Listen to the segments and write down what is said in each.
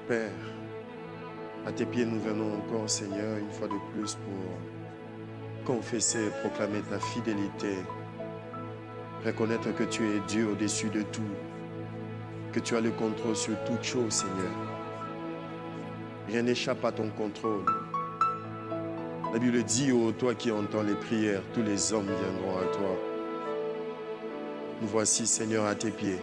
Père, à tes pieds nous venons encore, Seigneur, une fois de plus pour confesser et proclamer ta fidélité, reconnaître que tu es Dieu au-dessus de tout, que tu as le contrôle sur toute chose, Seigneur. Rien n'échappe à ton contrôle. La Bible dit, ô toi qui entends les prières, tous les hommes viendront à toi. Nous voici, Seigneur, à tes pieds.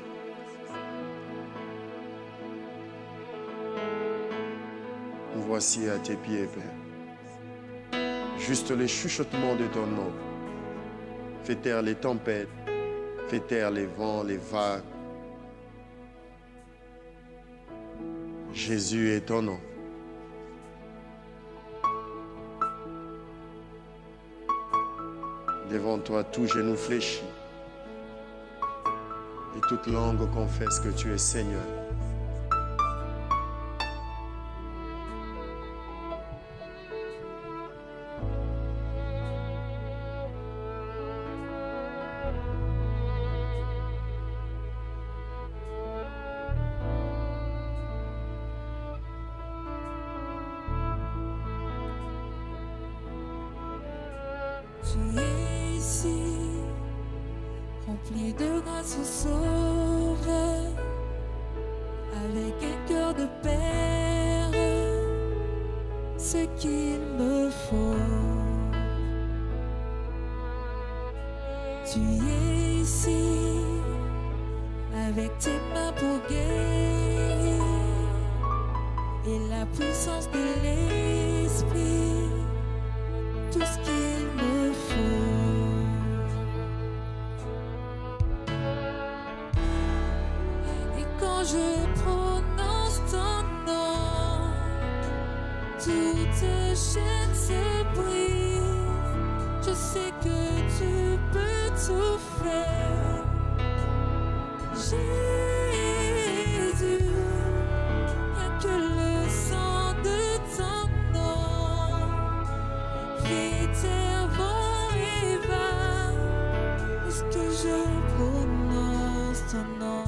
Nous voici à tes pieds, Père. Juste le chuchotement de ton nom fait taire les tempêtes, fait taire les vents, les vagues. Jésus est ton nom. Devant toi, tout genou fléchit et toute langue confesse que tu es Seigneur. Tu es ici, rempli de grâce au Sauveur, avec un cœur de Père, ce qu'il me faut. Tu es ici, avec tes mains pour guérir, et la puissance de l'Esprit, tout ce qu'il me faut. Et quand je prononce ton nom, toute chaîne se brise. Je sais que tu peux tout faire, Jésus. Rien que le sang de ton nom fait taire vent et vagues, est-ce que je prononce ton nom?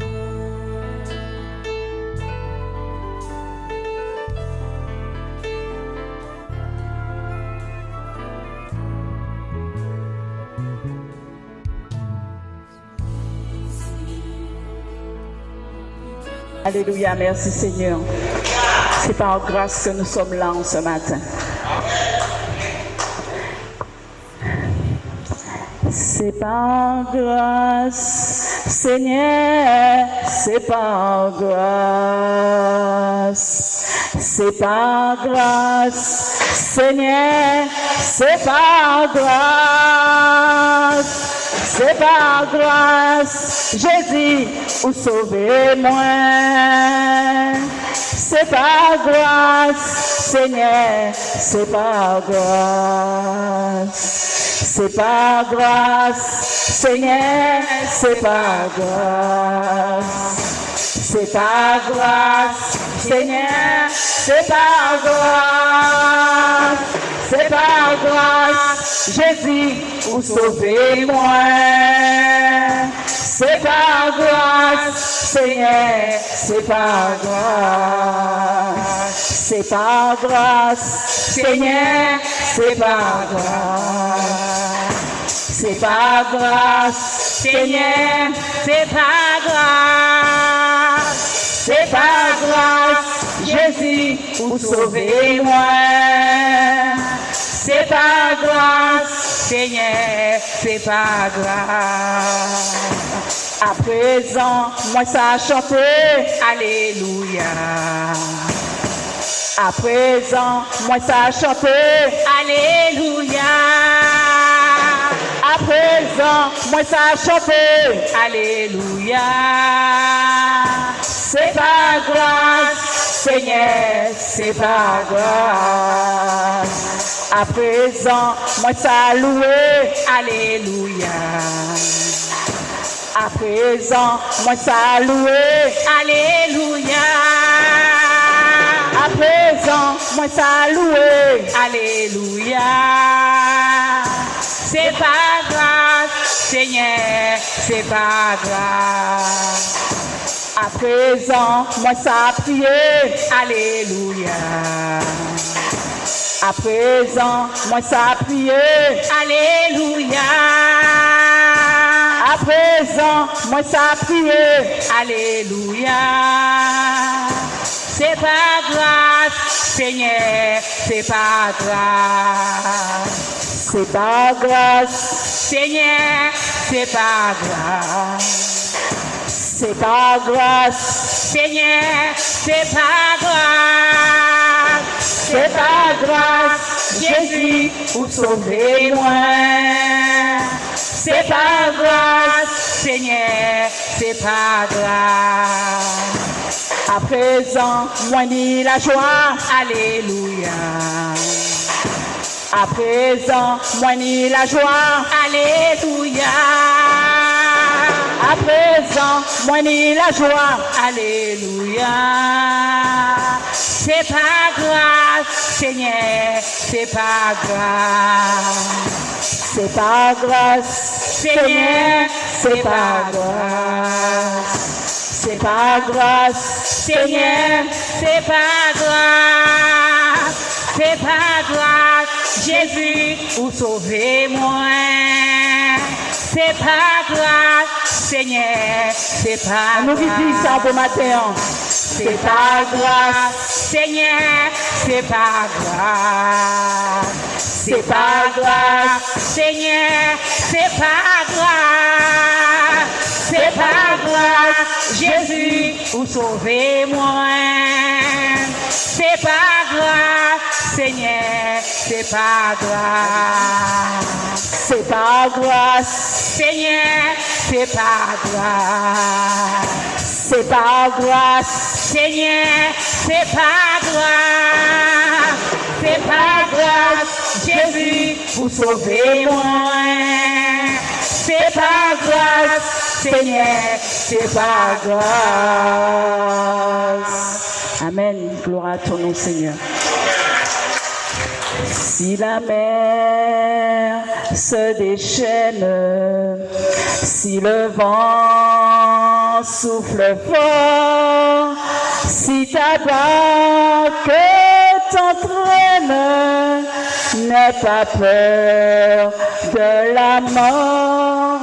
Alléluia, merci Seigneur. C'est par grâce que nous sommes là en ce matin. C'est par grâce, Seigneur, c'est par grâce. C'est par grâce, Seigneur, c'est par grâce. C'est par grâce, Jésus, ou sauvez-moi. C'est par grâce, Seigneur, c'est par grâce. C'est par grâce, Seigneur, c'est par grâce. C'est par grâce, Seigneur, c'est par grâce. C'est par grâce, Jésus, vous sauvez-moi. C'est par grâce, Seigneur, c'est par grâce. C'est par grâce, Seigneur, c'est par grâce. C'est par grâce, Seigneur, c'est par grâce. C'est par grâce, Jésus, vous sauvez-moi. C'est par grâce, Seigneur, c'est par grâce. À présent, moi ça a chanté, alléluia. À présent, moi ça a chanté, alléluia. À présent, moi ça a chanté, alléluia. C'est par grâce, Seigneur, c'est par grâce. À présent, moi ça a loué, alléluia. À présent, moi ça a loué, alléluia. À présent, moi ça a loué, alléluia. C'est par grâce, Seigneur, c'est par grâce. À présent, moi ça prier, alléluia. À présent, moi ça prier, alléluia. À présent, moi ça prier, alléluia. C'est pas grâce, Seigneur, c'est pas grâce. C'est pas grâce, Seigneur, c'est pas grâce. C'est pas grâce, Seigneur, c'est pas grâce. C'est pas grâce, Jésus, pour sauver moi. C'est pas grâce, Seigneur, c'est pas grâce. À présent, moi ni la joie, alléluia. À présent, moi ni la joie, alléluia. À présent, moi ni la joie, alléluia. C'est pas grave, Seigneur, c'est pas grave. C'est pas grave, Seigneur, c'est pas grave. C'est pas grave, Seigneur, c'est pas grave. C'est pas grave, Jésus, pour sauver moi. C'est pas grave, Seigneur, c'est pas grave. Nous vivons ça pour matin. C'est pas grave, Seigneur, c'est pas grave. C'est pas grave, Seigneur, c'est pas grave. C'est pas grave, Jésus, pour sauver moi. C'est pas grave, Seigneur, c'est pas grave. C'est pas grave, Seigneur, c'est pas grave. C'est pas grave, Seigneur, c'est pas grave. C'est pas grave, Jésus, pour sauver moi. C'est pas grave, Seigneur, c'est pas grave. Amen. Gloire à ton nom, Seigneur. Si la mer se déchaîne, si le vent souffle fort, si ta barque t'entraîne, n'aie pas peur de la mort.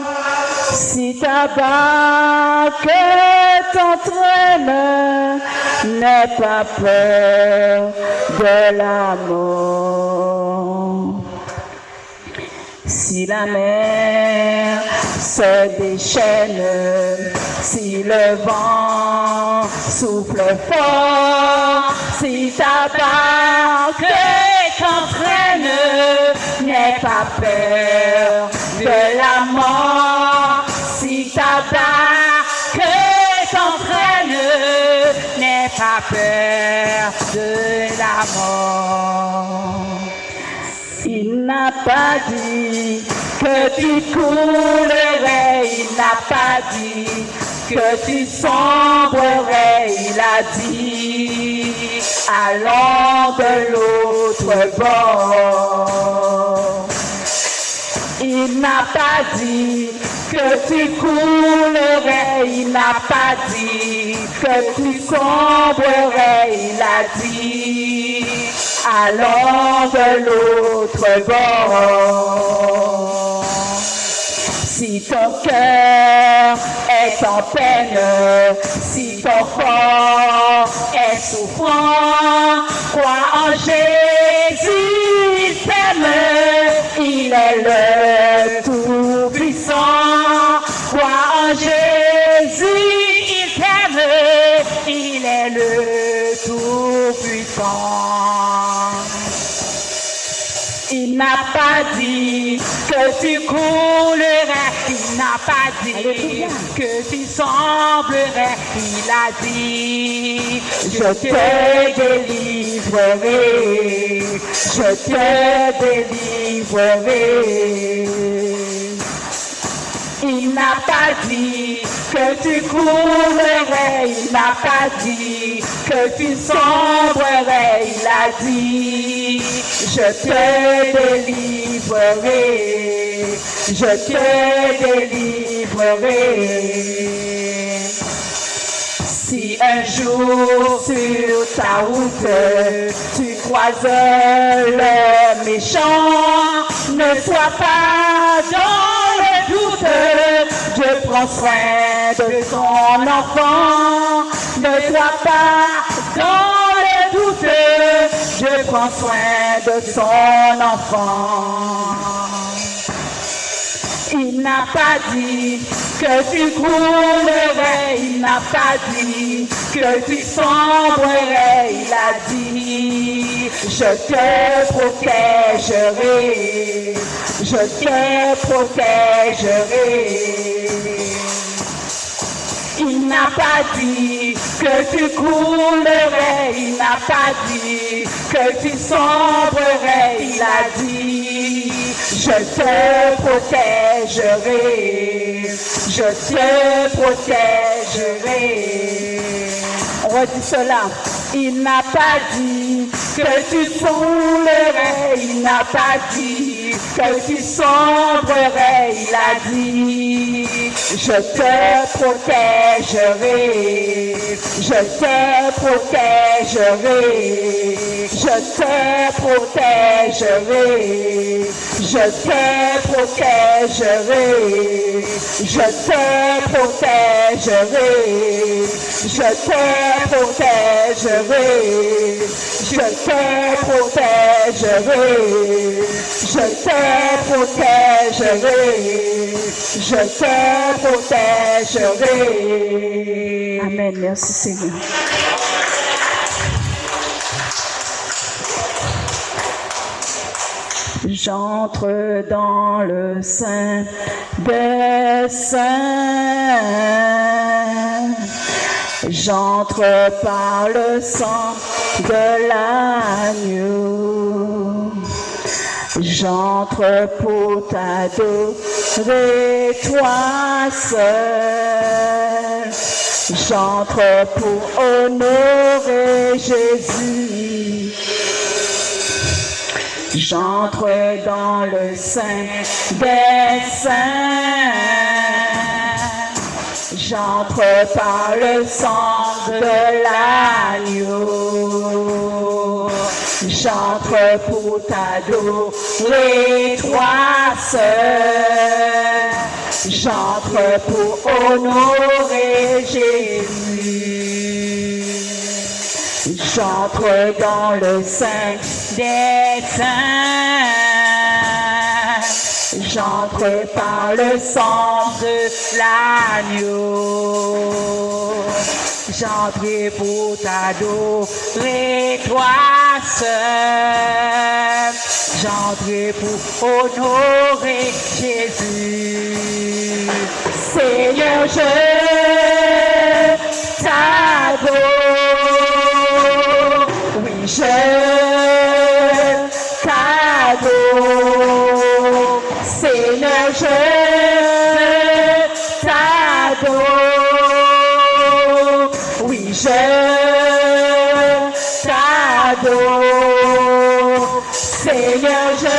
Si ta barque t'entraîne, n'aie pas peur de la mort. Si la mer se déchaîne, si le vent souffle fort, si ta barque t'entraîne, n'aie pas peur de la mort. Si ta barque t'entraîne, n'aie pas peur de la mort. Il n'a pas dit que tu coulerais, il n'a pas dit que tu sombrerais, il a dit allons de l'autre bord. Il n'a pas dit que tu coulerais, il n'a pas dit que tu sombrerais, il a dit allons de l'autre bord. Si ton cœur est en peine, si ton corps est souffrant, crois en Jésus, il t'aime, il est le Tout-Puissant. Crois en Jésus, il t'aime, il est le Tout-Puissant. Il n'a pas dit que tu coulerais, il n'a pas dit que tu semblerais, il a dit je te délivrerai, je te délivrerai. Il n'a pas dit que tu coulerais, il n'a pas dit que tu sombrerais, il a dit je te délivrerai, je te délivrerai. Si un jour sur ta route tu croises le méchant, ne sois pas dans le doute. Dieu prend soin de son enfant. Ne sois pas dans le doute. Dieu prend soin de son enfant. Il n'a pas dit que tu coulerais, il n'a pas dit que tu sombrerais, il a dit je te protégerai, je te protégerai. Il n'a pas dit que tu coulerais, il n'a pas dit que tu sombrerais, il a dit je te protégerai, je te protégerai. On redit cela. Il n'a pas dit que tu soulerais, il n'a pas dit que tu sombrerais, il a dit je te protégerai, je te protégerai, je te protégerai, je te protégerai, je te protégerai, je te protégerai, je te protégerai, je te protégerai, je te protégerai. Amen. Merci Seigneur. J'entre dans le sein des saints. J'entre par le sang de l'agneau. J'entre pour t'adorer toi seul. J'entre pour honorer Jésus. J'entre dans le sein des saints. J'entre par le sang de l'agneau. J'entre pour t'adorer toi seul. J'entre pour honorer Jésus. J'entre dans le sein des saints. J'entre par le sang de l'agneau. J'entre pour t'adorer toi seul. J'entre pour honorer Jésus. Seigneur, je t'adore. Oui, je t'adore. Seigneur, je t'adore. Oui, je t'adore. Seigneur, je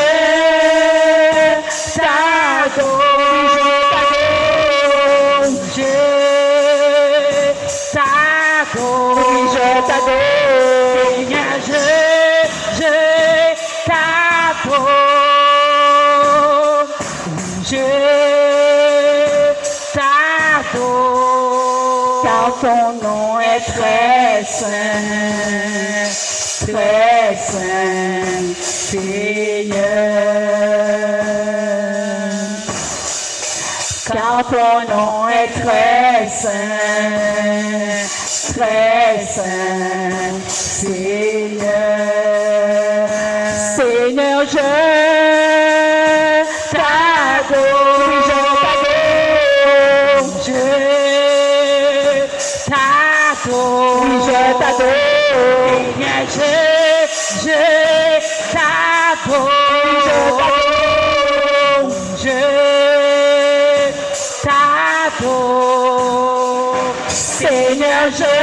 t'adore. Je t'adore. Oui, je t'adore. Seigneur, je t'adore. Je t'adore. Car ton nom est très saint, Seigneur. Car ton nom est très saint, Seigneur. Seigneur, je t'adore. Je t'adore. Oui, je t'adore. Seigneur, je t'adore. Je t'adore. Seigneur, je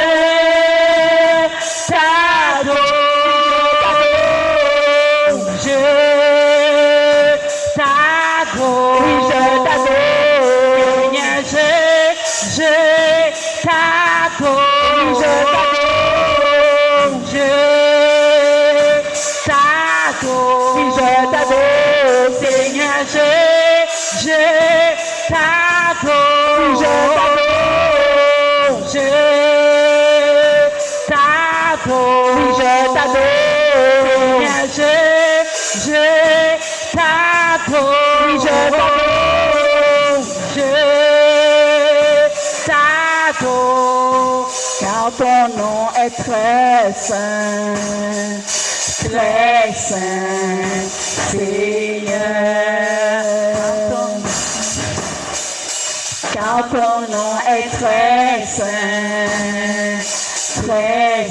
t'adore. Je t'adore. Oui, je t'adore. Seigneur, je t'adore. Car ton nom est très saint, Seigneur. Car ton nom est très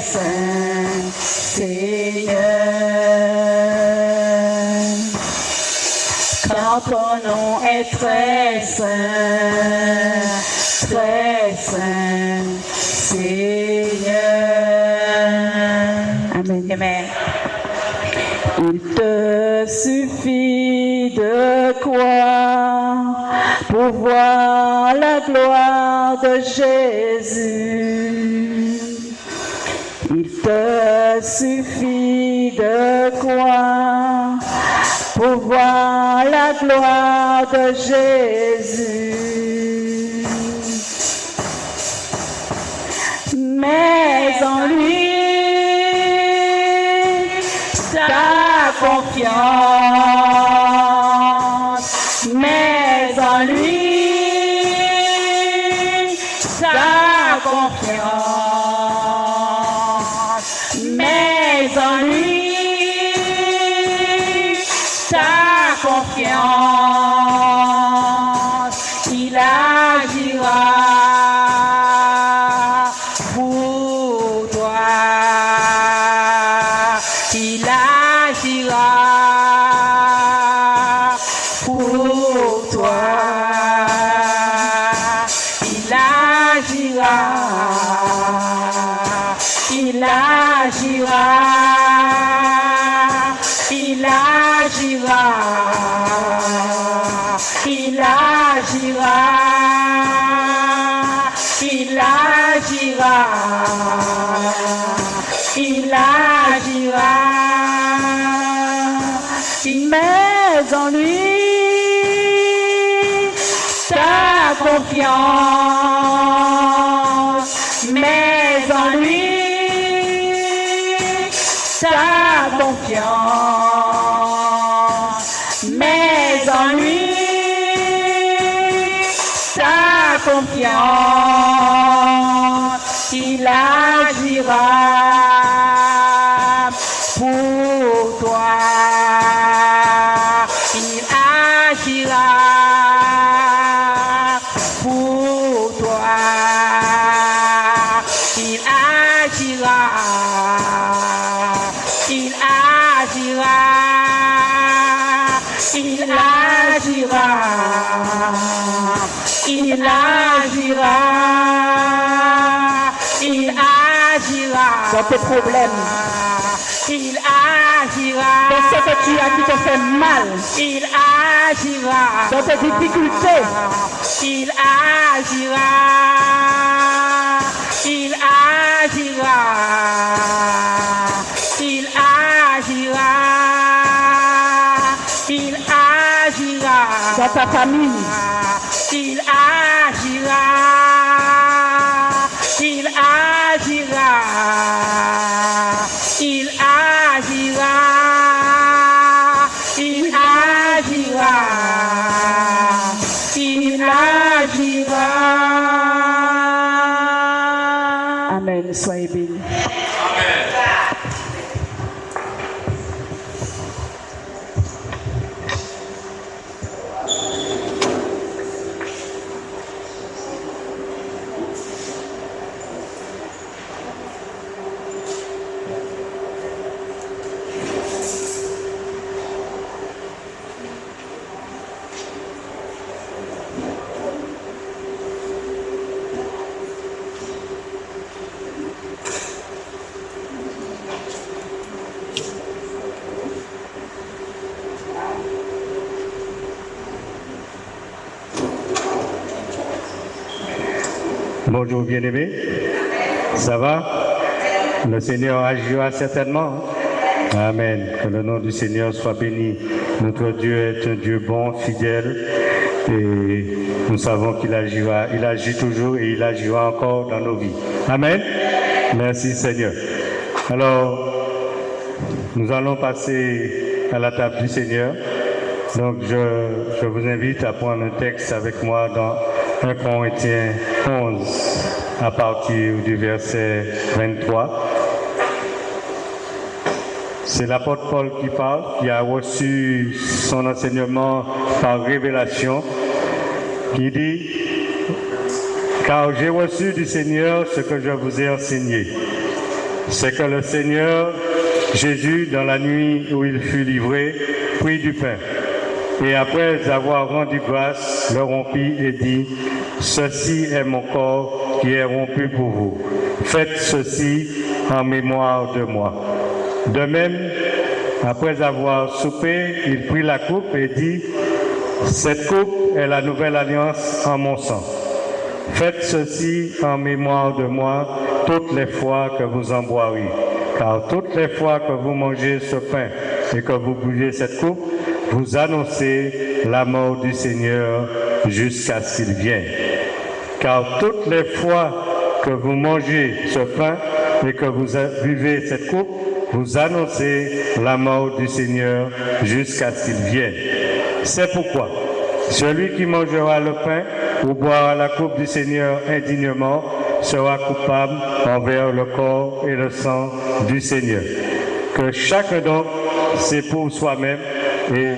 saint, Seigneur. Car ton nom est très saint, Seigneur. Amen. Amen. Il te suffit de croire pour voir la gloire de Jésus. Il te suffit de croire pour voir la gloire de Jésus. Mais en lui, ta confiance, mais en lui, ta confiance, mais en lui, ta confiance, il agira pour toi, il agira pour toi, il agira, il agira, il agira, il agira, il agira, il agira, mais en lui, ta confiance, mais en lui, ta confiance, mais en lui, ta confiance, il agira pour toi, il agira pour toi, il agira, il agira, il agira, il agira, il agira dans tes problèmes, il agira dans ce que tu as qui te fait mal, il agira dans tes difficultés, il agira, il agira, il agira, il agira dans ta famille, il agira, il agira, il agira, il agira, il agira. Amen. Soyez bénis. Bonjour bien-aimés, ça va? Le Seigneur agira certainement. Amen. Que le nom du Seigneur soit béni. Notre Dieu est un Dieu bon, fidèle, et nous savons qu'il agira, il agit toujours et il agira encore dans nos vies. Amen. Merci Seigneur. Alors, nous allons passer à la table du Seigneur. Donc, je vous invite à prendre un texte avec moi dans 1 Corinthiens 11, à partir du verset 23. C'est l'apôtre Paul qui parle, qui a reçu son enseignement par révélation, qui dit « Car j'ai reçu du Seigneur ce que je vous ai enseigné. C'est que le Seigneur Jésus, dans la nuit où il fut livré, prit du pain. Et après avoir rendu grâce, le rompit et dit, « Ceci est mon corps qui est rompu pour vous. Faites ceci en mémoire de moi. » De même, après avoir soupé, il prit la coupe et dit, « Cette coupe est la nouvelle alliance en mon sang. Faites ceci en mémoire de moi toutes les fois que vous en boirez. Car toutes les fois que vous mangez ce pain et que vous buvez cette coupe, vous annoncez la mort du Seigneur jusqu'à ce qu'il vienne. Car toutes les fois que vous mangez ce pain et que vous buvez cette coupe, vous annoncez la mort du Seigneur jusqu'à ce qu'il vienne. C'est pourquoi celui qui mangera le pain ou boira la coupe du Seigneur indignement sera coupable envers le corps et le sang du Seigneur. Que chacun donc s'éprouve soi-même et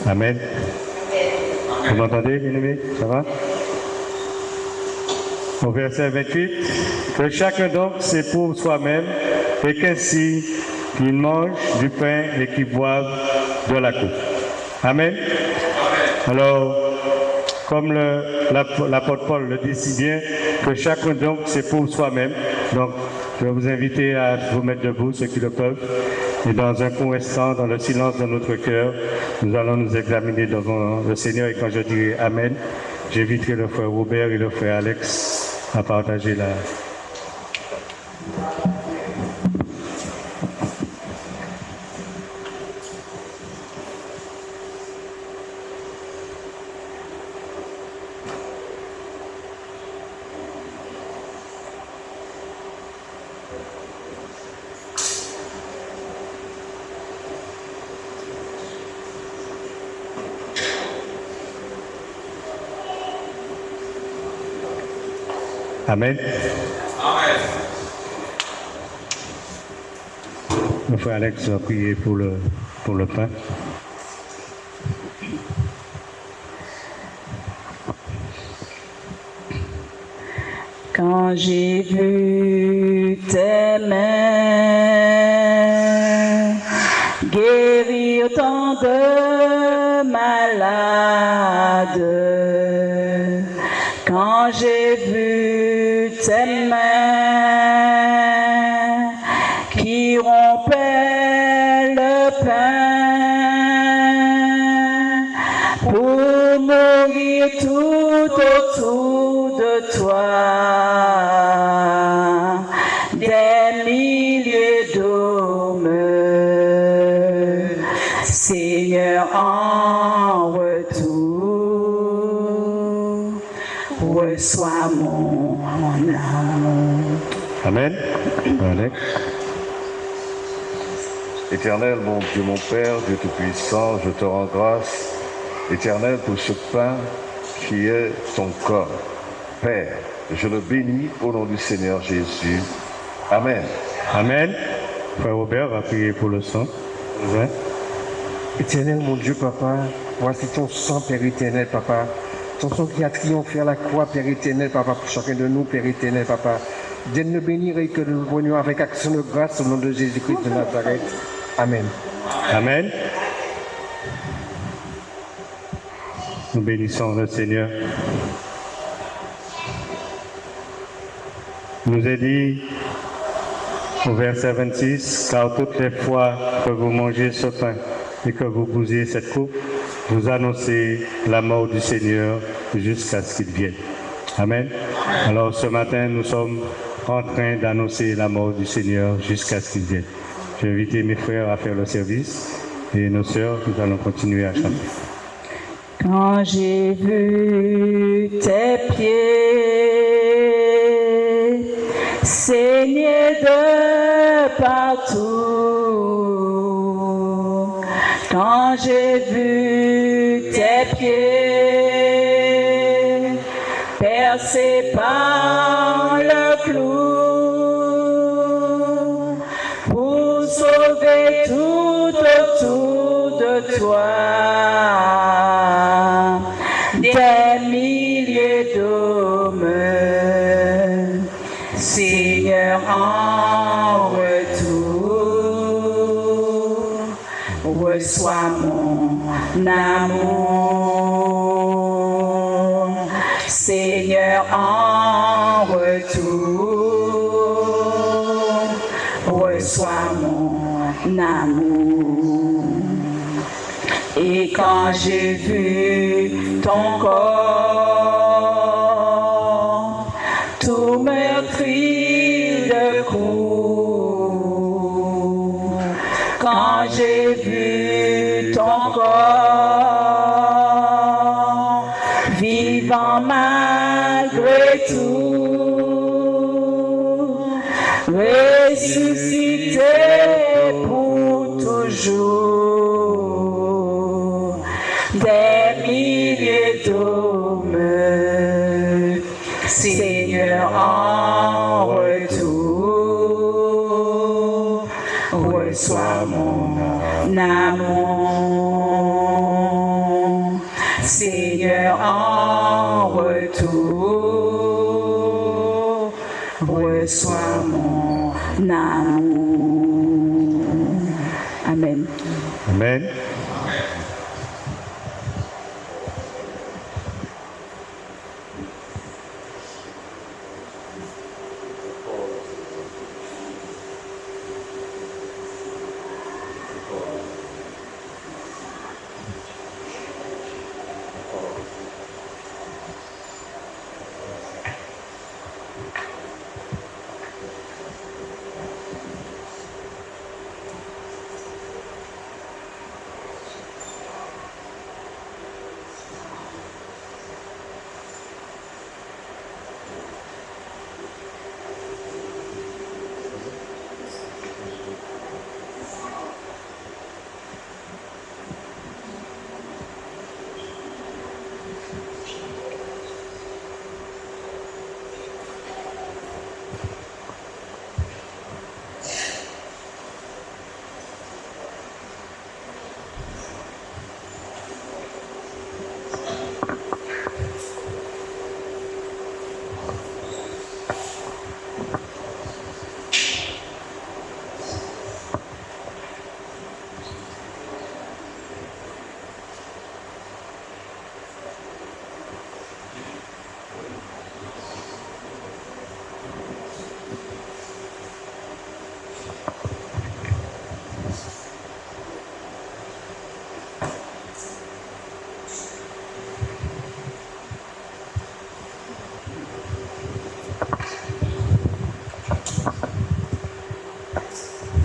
Amen. Vous m'entendez, bien-aimés? Ça va? Au verset 28, que chacun donc s'éprouve soi-même et qu'ainsi qu'il mange du pain et qu'il boive de la coupe. Amen. Alors, comme l'apôtre Paul le dit si bien, que chacun donc s'éprouve soi-même. Donc, je vais vous inviter à vous mettre debout, ceux qui le peuvent. Et dans un court instant, dans le silence de notre cœur, nous allons nous examiner devant le Seigneur. Et quand je dirai Amen, j'inviterai le frère Robert et le frère Alex à partager la... Amen. Amen. Le frère Alex va prier pour le pain. Quand j'ai vu tes mains guérir tant de malades, quand j'ai vu tes mains qui rompaient le pain pour mourir tout autour de toi, des milliers d'hommes, Seigneur, en retour, reçois mon âme. Amen. Alex. Éternel, mon Dieu, mon Père, Dieu Tout-Puissant, je te rends grâce, Éternel, pour ce pain qui est ton corps. Père, je le bénis au nom du Seigneur Jésus. Amen. Amen. Frère Robert va prier pour le sang. Amen. Éternel, mon Dieu, Papa, voici ton sang, Père éternel, Papa. Ton sang qui a triomphé à la croix, Père éternel, Papa, pour chacun de nous, Père éternel, Papa. Viens nous bénir et que nous le venions avec action de grâce au nom de Jésus-Christ de Nazareth. Amen. Amen. Nous bénissons le Seigneur. Il nous est dit au verset 26, car toutes les fois que vous mangez ce pain et que vous buvez cette coupe, vous annoncer la mort du Seigneur jusqu'à ce qu'il vienne. Amen. Alors ce matin, nous sommes en train d'annoncer la mort du Seigneur jusqu'à ce qu'il vienne. Je vais inviter mes frères à faire le service et nos sœurs, nous allons continuer à chanter. Quand j'ai vu tes pieds saigner de partout, quand j'ai vu tes pieds percés par le clou pour sauver tout autour de toi. Des milliers d'hommes, Seigneur, en retour, reçois mon amour. Seigneur, en retour, reçois mon amour. Et quand j'ai vu ton corps, tout meurtri de coups, quand j'ai vu ton corps, vivant malgré tout, ressuscité pour toujours. Des milliers d'hommes, Seigneur, en retour, reçois mon amour. Seigneur, en retour, reçois mon amour. Amen. Amen.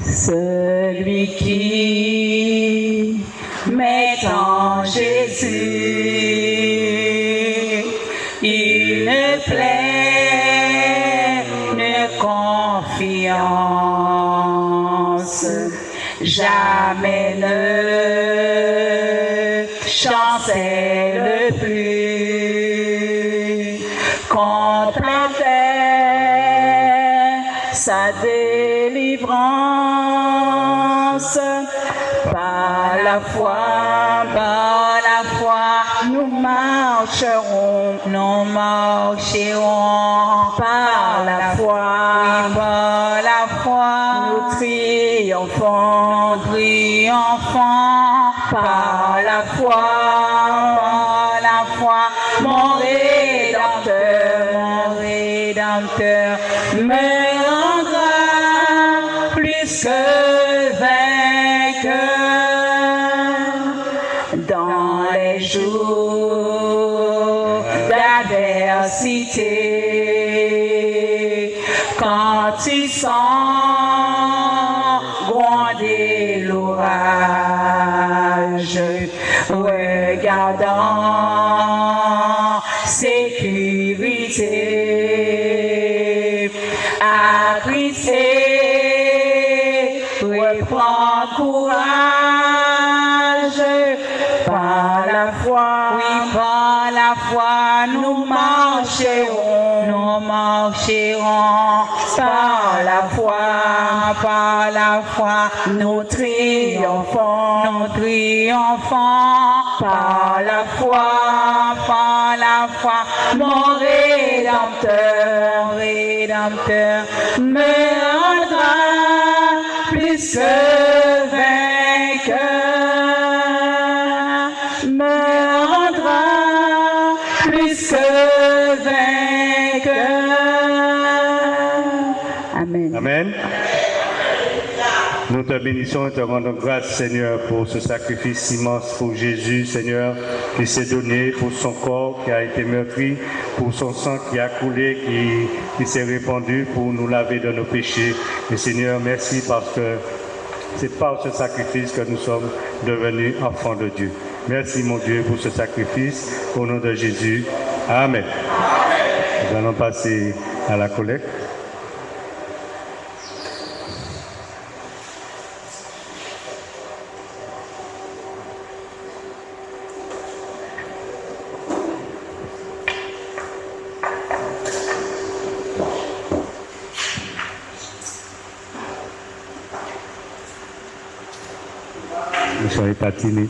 Celui qui met en Jésus une pleine confiance, jamais ne chancelle plus, complète sa délivrance. Par la foi, nous marcherons, par la foi, nous triomphons, par la foi, mon Rédempteur me rendra plus que vainqueur dans l'adversité, quand tu sens gronder l'orage, regardant sécurité, attristé, reprends courage, par la foi, oui, par la foi, nous marcherons, par la foi, nous triomphons, par la foi, mon Rédempteur me rendra plus que vainqueur, me rendra plus que vainqueur. Amen. Amen. Nous te bénissons et te rendons grâce, Seigneur, pour ce sacrifice immense pour Jésus, Seigneur, qui s'est donné, pour son corps qui a été meurtri, pour son sang qui a coulé, qui s'est répandu pour nous laver de nos péchés. Et Seigneur, merci parce que c'est par ce sacrifice que nous sommes devenus enfants de Dieu. Merci, mon Dieu, pour ce sacrifice. Au nom de Jésus. Amen. Nous allons passer à la collecte. Ne soyez pas timide.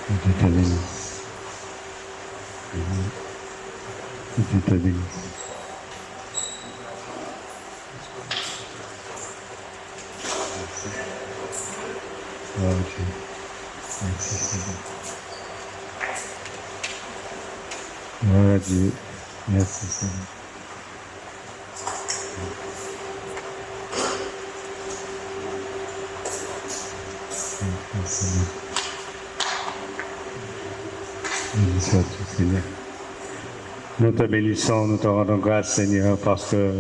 Dieu te bénisse. Dieu te bénisse. Oh Dieu. Merci Seigneur. Gloire à Dieu. Merci Seigneur. Merci Seigneur. Béni sois-tu Seigneur. Nous te bénissons, nous te rendons grâce Seigneur parce que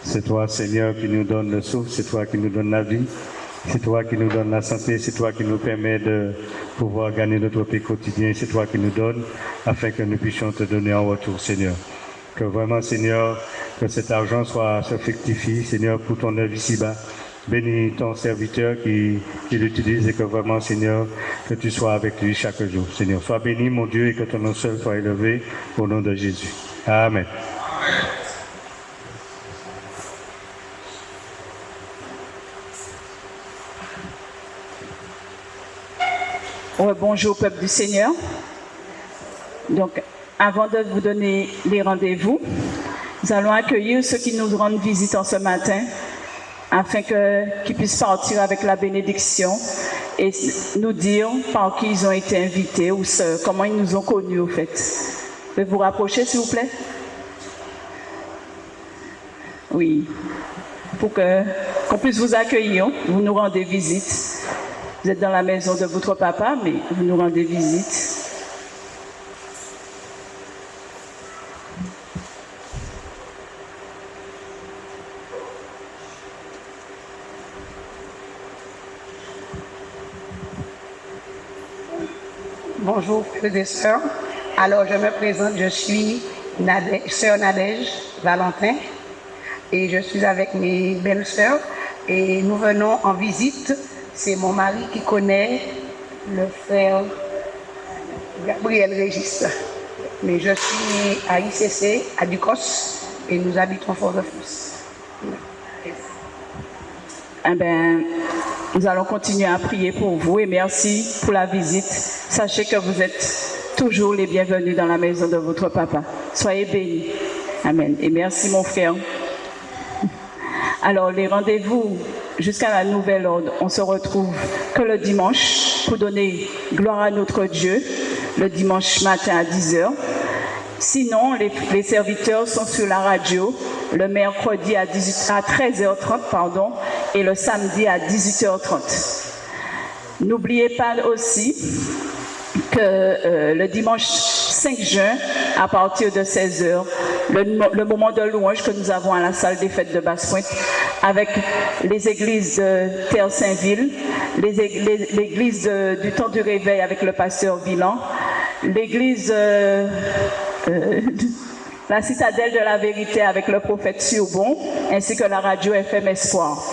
c'est toi Seigneur qui nous donne le souffle, c'est toi qui nous donne la vie. C'est toi qui nous donne la santé, c'est toi qui nous permet de pouvoir gagner notre paix quotidien, c'est toi qui nous donnes afin que nous puissions te donner en retour, Seigneur. Que vraiment, Seigneur, que cet argent se fructifie, Seigneur, pour ton œuvre ici-bas. Bénis ton serviteur qui l'utilise et que vraiment, Seigneur, que tu sois avec lui chaque jour. Seigneur, sois béni, mon Dieu, et que ton nom seul soit élevé au nom de Jésus. Amen. Bonjour peuple du Seigneur. Donc, avant de vous donner les rendez-vous, nous allons accueillir ceux qui nous rendent visite en ce matin, afin qu'ils puissent sortir avec la bénédiction et nous dire par qui ils ont été invités ou comment ils nous ont connus au fait. Vous pouvez vous rapprocher s'il vous plaît? Oui, pour qu'on puisse vous accueillir, vous nous rendez visite. Vous êtes dans la maison de votre papa, mais vous nous rendez visite. Bonjour, frères et sœurs. Alors, je me présente, je suis sœur Nadège Valentin et je suis avec mes belles sœurs et nous venons en visite. C'est mon mari qui connaît le frère Gabriel Régis. Mais je suis à ICC, à Ducos, et nous habitons Fort-de-France. Eh bien, nous allons continuer à prier pour vous et merci pour la visite. Sachez que vous êtes toujours les bienvenus dans la maison de votre papa. Soyez bénis. Amen. Et merci mon frère. Alors, les rendez-vous jusqu'à la nouvelle ordre, on se retrouve que le dimanche pour donner gloire à notre Dieu, le dimanche matin à 10h. Sinon, les serviteurs sont sur la radio le mercredi à 13h30, et le samedi à 18h30. N'oubliez pas aussi que le dimanche 5 juin, à partir de 16h, le moment de louange que nous avons à la salle des fêtes de Basse-Pointe, avec les églises de Terre-Saint-Ville, l'église du temps du réveil avec le pasteur Villan, l'église la citadelle de la vérité avec le prophète Surbon, ainsi que la radio FM Espoir.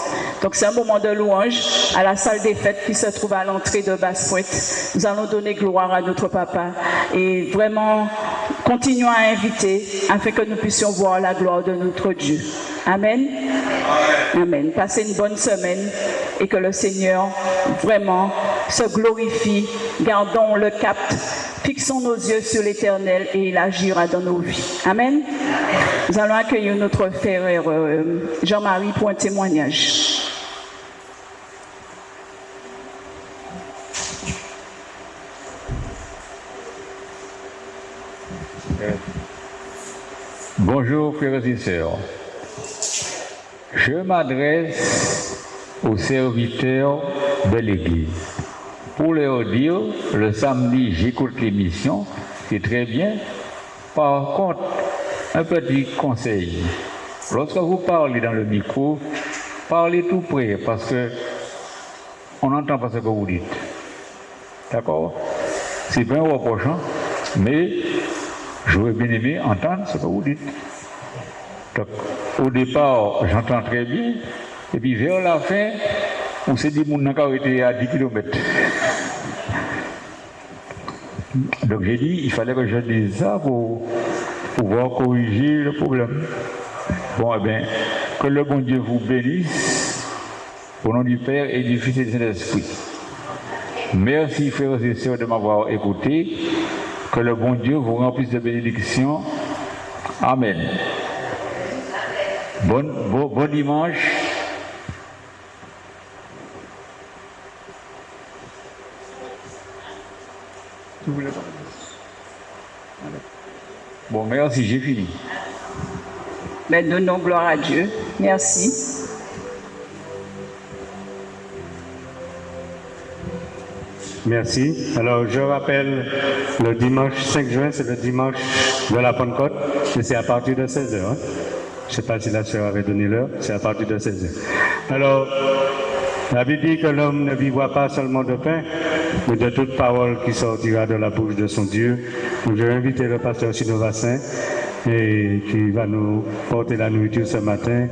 Donc c'est un moment de louange à la salle des fêtes qui se trouve à l'entrée de Basse-Pointe. Nous allons donner gloire à notre papa et vraiment continuons à inviter afin que nous puissions voir la gloire de notre Dieu. Amen. Amen. Passez une bonne semaine et que le Seigneur vraiment se glorifie. Gardons le cap. Fixons nos yeux sur l'Éternel et il agira dans nos vies. Amen. Nous allons accueillir notre frère Jean-Marie pour un témoignage. Bonjour frères et sœurs. Je m'adresse aux serviteurs de l'Église. Pour leur dire, le samedi, j'écoute l'émission, c'est très bien. Par contre, un petit conseil. Lorsque vous parlez dans le micro, parlez tout près parce que on n'entend pas ce que vous dites. D'accord? C'est pas un reproche, mais j'aurais bien aimé entendre ce que vous dites. Donc, au départ, j'entends très bien, et puis vers la fin, on s'est dit que mon encore était à 10 km. Donc j'ai dit, il fallait que je dise ça pour pouvoir corriger le problème. Bon, eh bien, que le bon Dieu vous bénisse, au nom du Père et du Fils et du Saint-Esprit. Merci frères et sœurs de m'avoir écouté. Que le bon Dieu vous remplisse de bénédictions. Amen. Bon dimanche. Bon, merci, j'ai fini. Mais donnons gloire à Dieu. Merci. Merci. Alors, je rappelle, le dimanche 5 juin, c'est le dimanche de la Pentecôte, et c'est à partir de 16h. Hein? Je ne sais pas si la sœur avait donné l'heure, c'est à partir de 16h. Alors, la Bible dit que l'homme ne vivra pas seulement de pain, mais de toute parole qui sortira de la bouche de son Dieu. Donc, je vais inviter le pasteur Sinovassin et qui va nous porter la nourriture ce matin.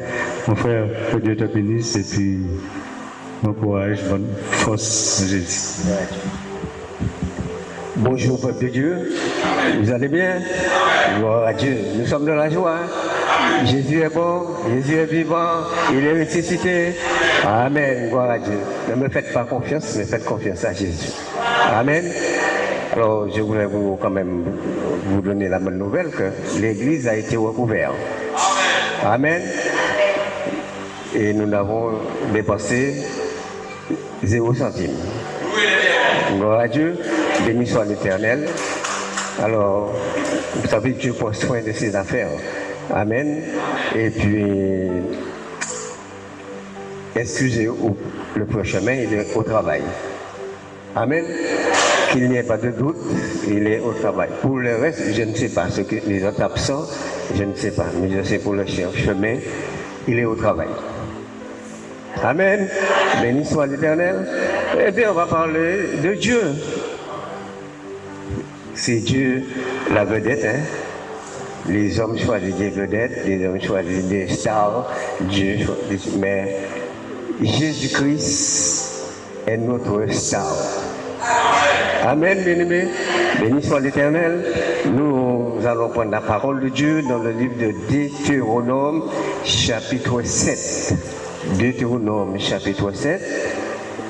Mon frère, que Dieu te bénisse et puis bon courage, bonne force de Jésus. Bonjour peuple de Dieu, vous allez bien? Gloire à Dieu, nous sommes dans la joie. Jésus est bon, Jésus est vivant, il est ressuscité. Amen, gloire à Dieu. Ne me faites pas confiance, mais faites confiance à Jésus. Amen. Alors je voulais quand même vous donner la bonne nouvelle que l'église a été recouverte. Amen. Et nous n'avons dépensé 0 centime. Gloire à Dieu, béni soit l'Éternel. Alors, vous savez que Dieu prend soin de ses affaires. Amen. Et puis, excusez le prochain chemin, il est au travail. Amen. Qu'il n'y ait pas de doute, il est au travail. Pour le reste, je ne sais pas. Ce que les autres absents, je ne sais pas. Mais je sais pour le chemin, il est au travail. Amen. Béni soit l'Éternel. Et bien, on va parler de Dieu. C'est Dieu la vedette, hein? Les hommes choisissent des vedettes, les hommes choisissent des stars, Dieu choisit, mais Jésus-Christ est notre star. Amen, bien-aimés. Béni soit l'Éternel. Nous allons prendre la parole de Dieu dans le livre de Deutéronome, chapitre 7. Deutéronome, chapitre 7.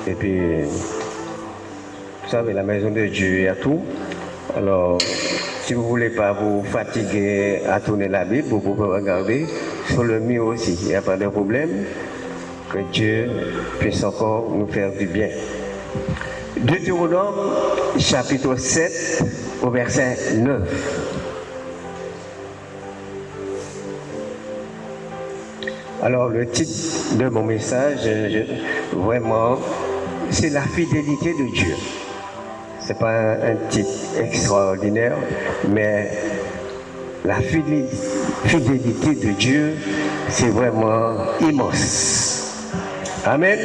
Et puis, vous savez, la maison de Dieu, il y a tout. Alors, si vous ne voulez pas vous fatiguer à tourner la Bible, vous pouvez regarder sur le mur aussi. Il n'y a pas de problème. Que Dieu puisse encore nous faire du bien. Deutéronome, chapitre 7, au verset 9. Alors le titre de mon message, vraiment, c'est la fidélité de Dieu. C'est pas un titre extraordinaire, mais la fidélité de Dieu, c'est vraiment immense. Amen.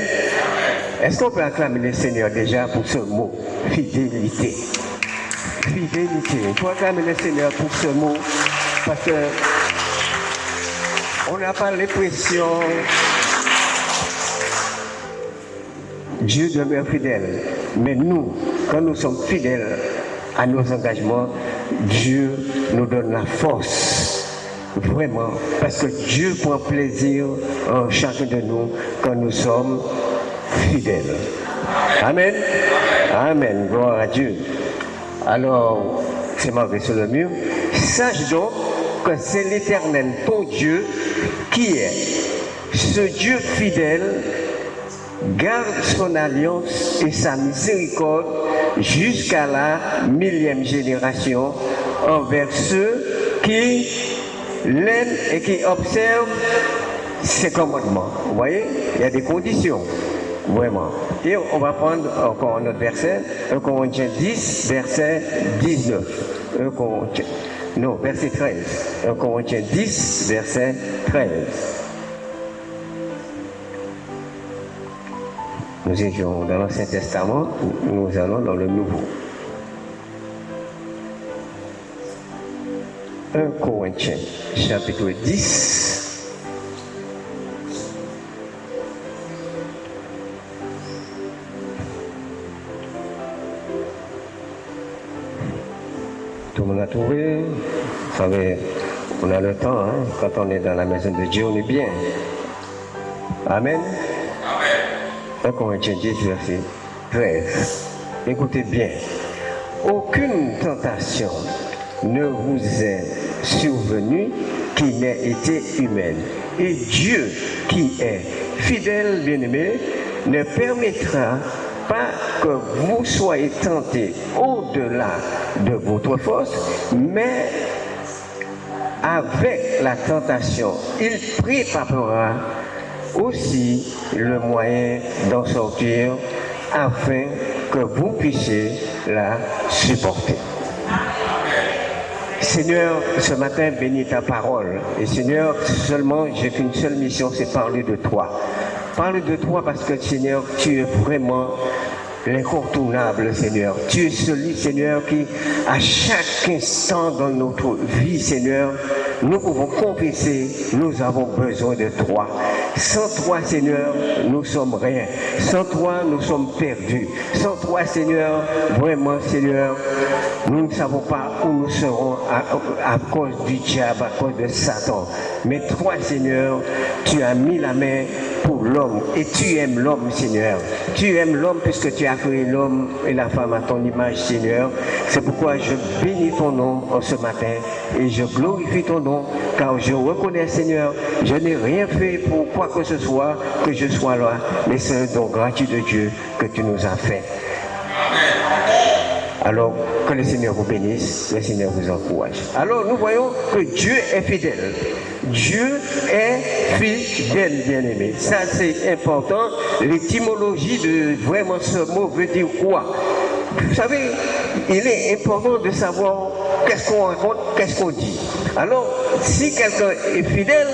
Est-ce qu'on peut acclamer le Seigneur déjà pour ce mot, fidélité? Fidélité. Il faut acclamer le Seigneur pour ce mot, parce que on n'a pas l'impression Dieu demeure fidèle. Mais nous, quand nous sommes fidèles à nos engagements, Dieu nous donne la force. Vraiment. Parce que Dieu prend plaisir en chacun de nous quand nous sommes fidèles. Amen. Amen. Gloire à Dieu. Alors, c'est marqué sur le mur. Sache donc que c'est l'Éternel, ton Dieu, qui est. Ce Dieu fidèle garde son alliance et sa miséricorde jusqu'à la 1000e génération envers ceux qui l'aiment et qui observent ses commandements. Vous voyez, il y a des conditions, vraiment. Et on va prendre encore un autre verset, 1 Corinthiens 10, verset 19. Verset 13. 1 Corinthiens 10, verset 13. Nous étions dans l'Ancien Testament, nous allons dans le Nouveau. 1 Corinthiens, chapitre 10. Tout le monde a trouvé. Vous savez, on a le temps, hein? Quand on est dans la maison de Dieu, on est bien. Amen. 1 Corinthiens 10, verset 13. Écoutez bien. Aucune tentation ne vous est survenue qui n'ait été humaine. Et Dieu, qui est fidèle, bien-aimé, ne permettra pas que vous soyez tentés au-delà de votre force, mais avec la tentation, il préparera aussi le moyen d'en sortir afin que vous puissiez la supporter. Seigneur, ce matin, bénis ta parole. Et Seigneur, seulement, j'ai qu'une seule mission, c'est parler de toi. Parler de toi parce que, Seigneur, tu es vraiment l'incontournable, Seigneur. Tu es celui, Seigneur, qui, à chaque instant dans notre vie, Seigneur, nous pouvons confesser, nous avons besoin de toi. Sans toi, Seigneur, nous sommes rien. Sans toi, nous sommes perdus. Sans toi, Seigneur, vraiment, Seigneur, nous ne savons pas où nous serons à cause du diable, à cause de Satan. Mais toi, Seigneur, tu as mis la main pour l'homme et tu aimes l'homme, Seigneur. Tu aimes l'homme puisque tu as créé l'homme et la femme à ton image, Seigneur. C'est pourquoi je bénis ton nom en ce matin et je glorifie ton nom car je reconnais, Seigneur, je n'ai rien fait pour quoi que ce soit que je sois là, mais c'est un don gratuit de Dieu que tu nous as fait. Alors, que le Seigneur vous bénisse, le Seigneur vous encourage. Alors, nous voyons que Dieu est fidèle. Dieu est fidèle, bien-aimé. Ça, c'est important. L'étymologie de vraiment ce mot veut dire quoi? Vous savez, il est important de savoir qu'est-ce qu'on raconte, qu'est-ce qu'on dit. Alors, si quelqu'un est fidèle,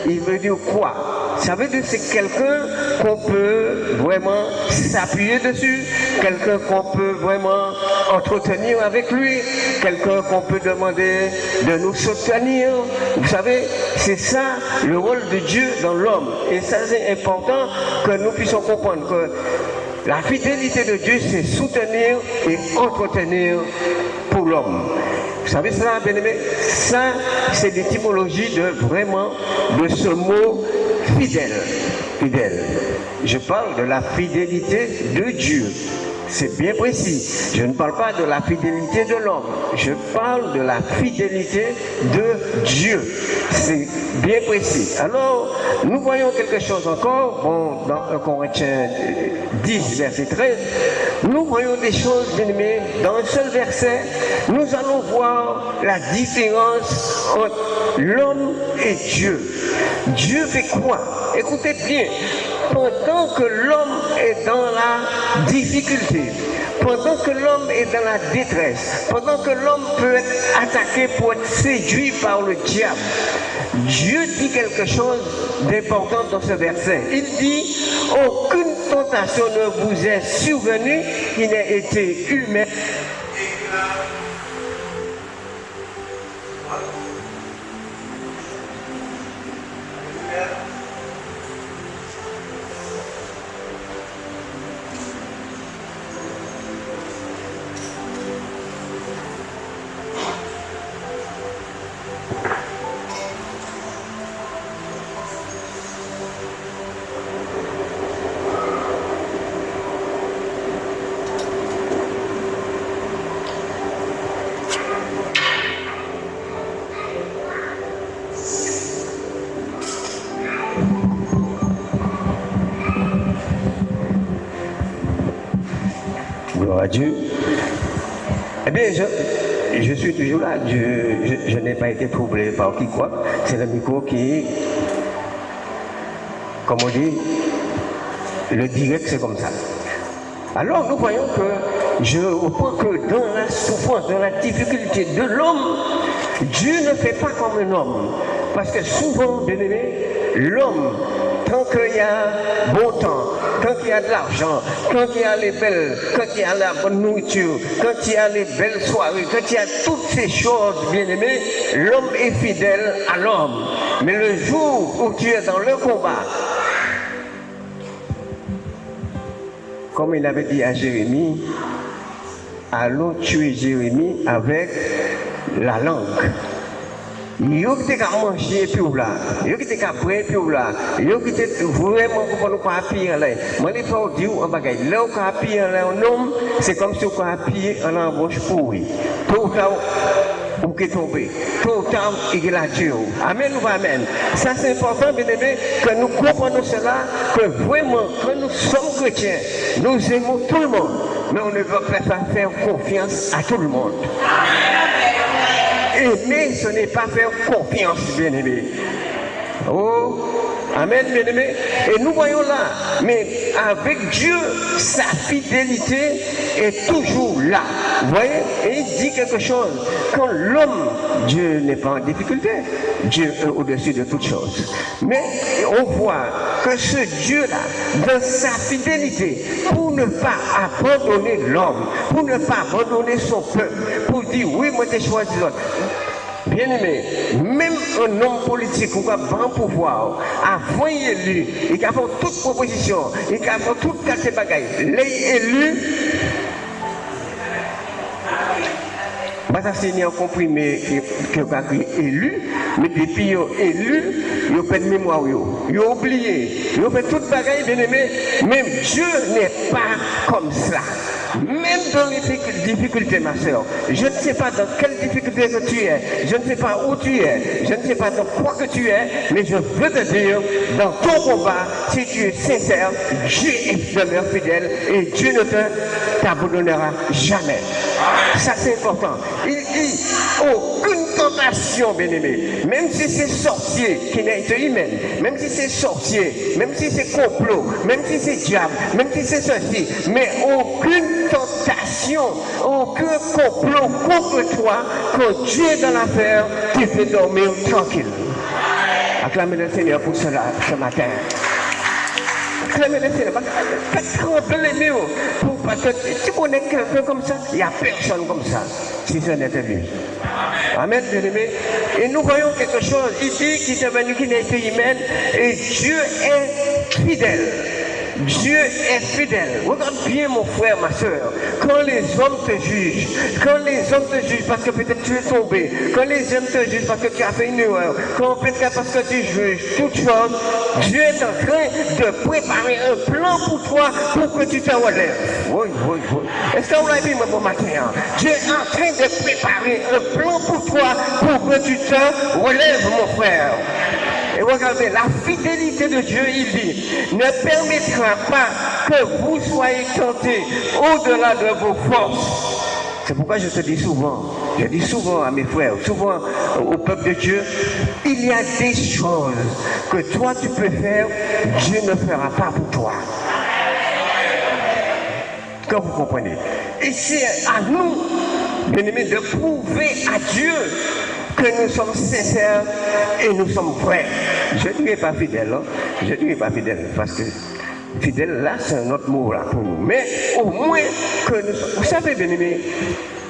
il veut dire quoi? Ça veut dire que c'est quelqu'un qu'on peut vraiment s'appuyer dessus, quelqu'un qu'on peut vraiment entretenir avec lui, quelqu'un qu'on peut demander de nous soutenir. Vous savez, c'est ça le rôle de Dieu dans l'homme. Et ça, c'est important que nous puissions comprendre que la fidélité de Dieu, c'est soutenir et entretenir pour l'homme. Vous savez cela, bien-aimé? Ça, c'est l'étymologie de ce mot fidèle. Fidèle. Je parle de la fidélité de Dieu. C'est bien précis. Je ne parle pas de la fidélité de l'homme. Je parle de la fidélité de Dieu. C'est bien précis. Alors, nous voyons quelque chose encore, dans 1 Corinthiens 10, verset 13. Nous voyons des choses, bien aimés, dans un seul verset. Nous allons voir la différence entre l'homme et Dieu. Dieu fait quoi? Écoutez bien, pendant que l'homme est dans la difficulté, pendant que l'homme est dans la détresse, pendant que l'homme peut être attaqué pour être séduit par le diable, Dieu dit quelque chose d'important dans ce verset. Il dit, aucune tentation ne vous est survenue qui n'ait été humaine. Gloire à Dieu. Eh bien, je suis toujours là. Je n'ai pas été troublé par qui quoi. C'est le micro qui, comme on dit, le direct, c'est comme ça. Alors, nous voyons que, au point que dans la souffrance, dans la difficulté de l'homme, Dieu ne fait pas comme un homme. Parce que souvent, bien aimé, l'homme, tant qu'il y a bon temps, quand il y a de l'argent, quand il y a les belles, quand il y a la bonne nourriture, quand il y a les belles soirées, quand il y a toutes ces choses, bien aimées, l'homme est fidèle à l'homme. Mais le jour où tu es dans le combat, comme il avait dit à Jérémie, allons tuer Jérémie avec la langue. Yo qui t'a mangé puis là, yo qui t'a pris puis là, yo qui t'a vraiment pour nous pas pire là. Moi il faut dire un bagage, là on a pire là un homme, c'est comme si on a pire en embauche pourri. Tout là ou qui tomber, tout là il est Dieu. Amen ou amen. Ça c'est important bien aimé que nous comprenons cela, que vraiment quand nous sommes chrétiens, nous aimons tout le monde, mais on ne veut pas faire confiance à tout le monde. Aimer, ce n'est pas faire confiance, bien-aimé. Oh, amen, bien-aimé. Et nous voyons là, mais avec Dieu, sa fidélité est toujours là. Vous voyez? Et il dit quelque chose. Quand l'homme, Dieu n'est pas en difficulté. Dieu est au-dessus de toutes choses. Mais on voit que ce Dieu-là, dans sa fidélité, pour ne pas abandonner l'homme, pour ne pas abandonner son peuple, pour dire oui, moi j'ai choisi l'autre. Bien aimé, même un homme politique ou un grand pouvoir, avant élu, il a fait toute proposition, il a fait toute carte de bagaille. Les élus, ça c'est un comprimé qui est élu, mais depuis qu'ils sont élus, ils ont fait de mémoire, ils ont oublié, ils ont fait toute bagaille, bien aimé. Même Dieu n'est pas comme ça. Même dans les difficultés, ma soeur, je ne sais pas dans quelle difficulté que tu es, je ne sais pas où tu es, je ne sais pas dans quoi que tu es, mais je veux te dire, dans ton combat, si tu es sincère, Dieu demeure fidèle et Dieu ne t'abandonnera jamais. Ça c'est important. Il dit, aucune tentation, bien-aimé, même si c'est sorcier qui n'a été humaine, même si c'est sorcier, même si c'est complot, même si c'est diable, même si c'est ceci, mais aucune tentation, aucun complot contre toi, quand Dieu est dans l'affaire, tu peux dormir tranquille. Acclamez le Seigneur pour cela ce matin. Acclamez le Seigneur. Pas trembler les murs. Parce que tu connais quelqu'un comme ça, il n'y a personne comme ça. Si ce n'était lui. Amen, bien-aimé. Et nous voyons quelque chose. Il dit qu'il est venu, qu'il n'a été humain. Et Dieu est fidèle. Dieu est fidèle. Regarde bien mon frère, ma soeur. Quand les hommes te jugent, parce que peut-être tu es tombé, quand les hommes te jugent parce que tu as fait une erreur, quand peut-être parce que tu juges toutes choses, Dieu est en train de préparer un plan pour toi pour que tu te relèves. Oui. Est-ce que vous l'avez vu mon matin? Dieu est en train de préparer un plan pour toi pour que tu te relèves, mon frère. Et regardez, la fidélité de Dieu, il dit, ne permettra pas que vous soyez tentés au-delà de vos forces. C'est pourquoi je te dis souvent, à mes frères, souvent au peuple de Dieu, Il y a des choses que toi tu peux faire, Dieu ne fera pas pour toi. Quand vous comprenez. Et c'est à nous, bien-aimés, de prouver à Dieu que nous sommes sincères et nous sommes vrais. Je ne dirais pas fidèle, hein? Je ne dirais pas fidèle, parce que fidèle, là, c'est un autre mot là, pour nous. Mais au moins que nous sommes... Vous savez, bien-aimés,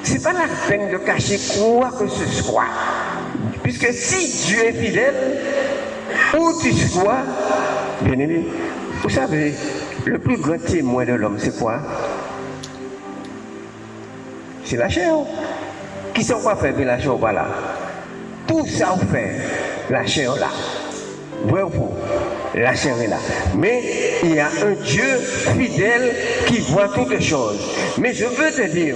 ce n'est pas la peine de cacher quoi que ce soit. Puisque si Dieu est fidèle, où tu sois, bien-aimé, vous savez, le plus grand témoin de l'homme, c'est quoi? C'est la chair. Qui sait quoi faire la chair ou pas là? Tout ça on fait, la chair là. Vrai ou faux? La chair est là. Mais il y a un Dieu fidèle qui voit toutes les choses. Mais je veux te dire,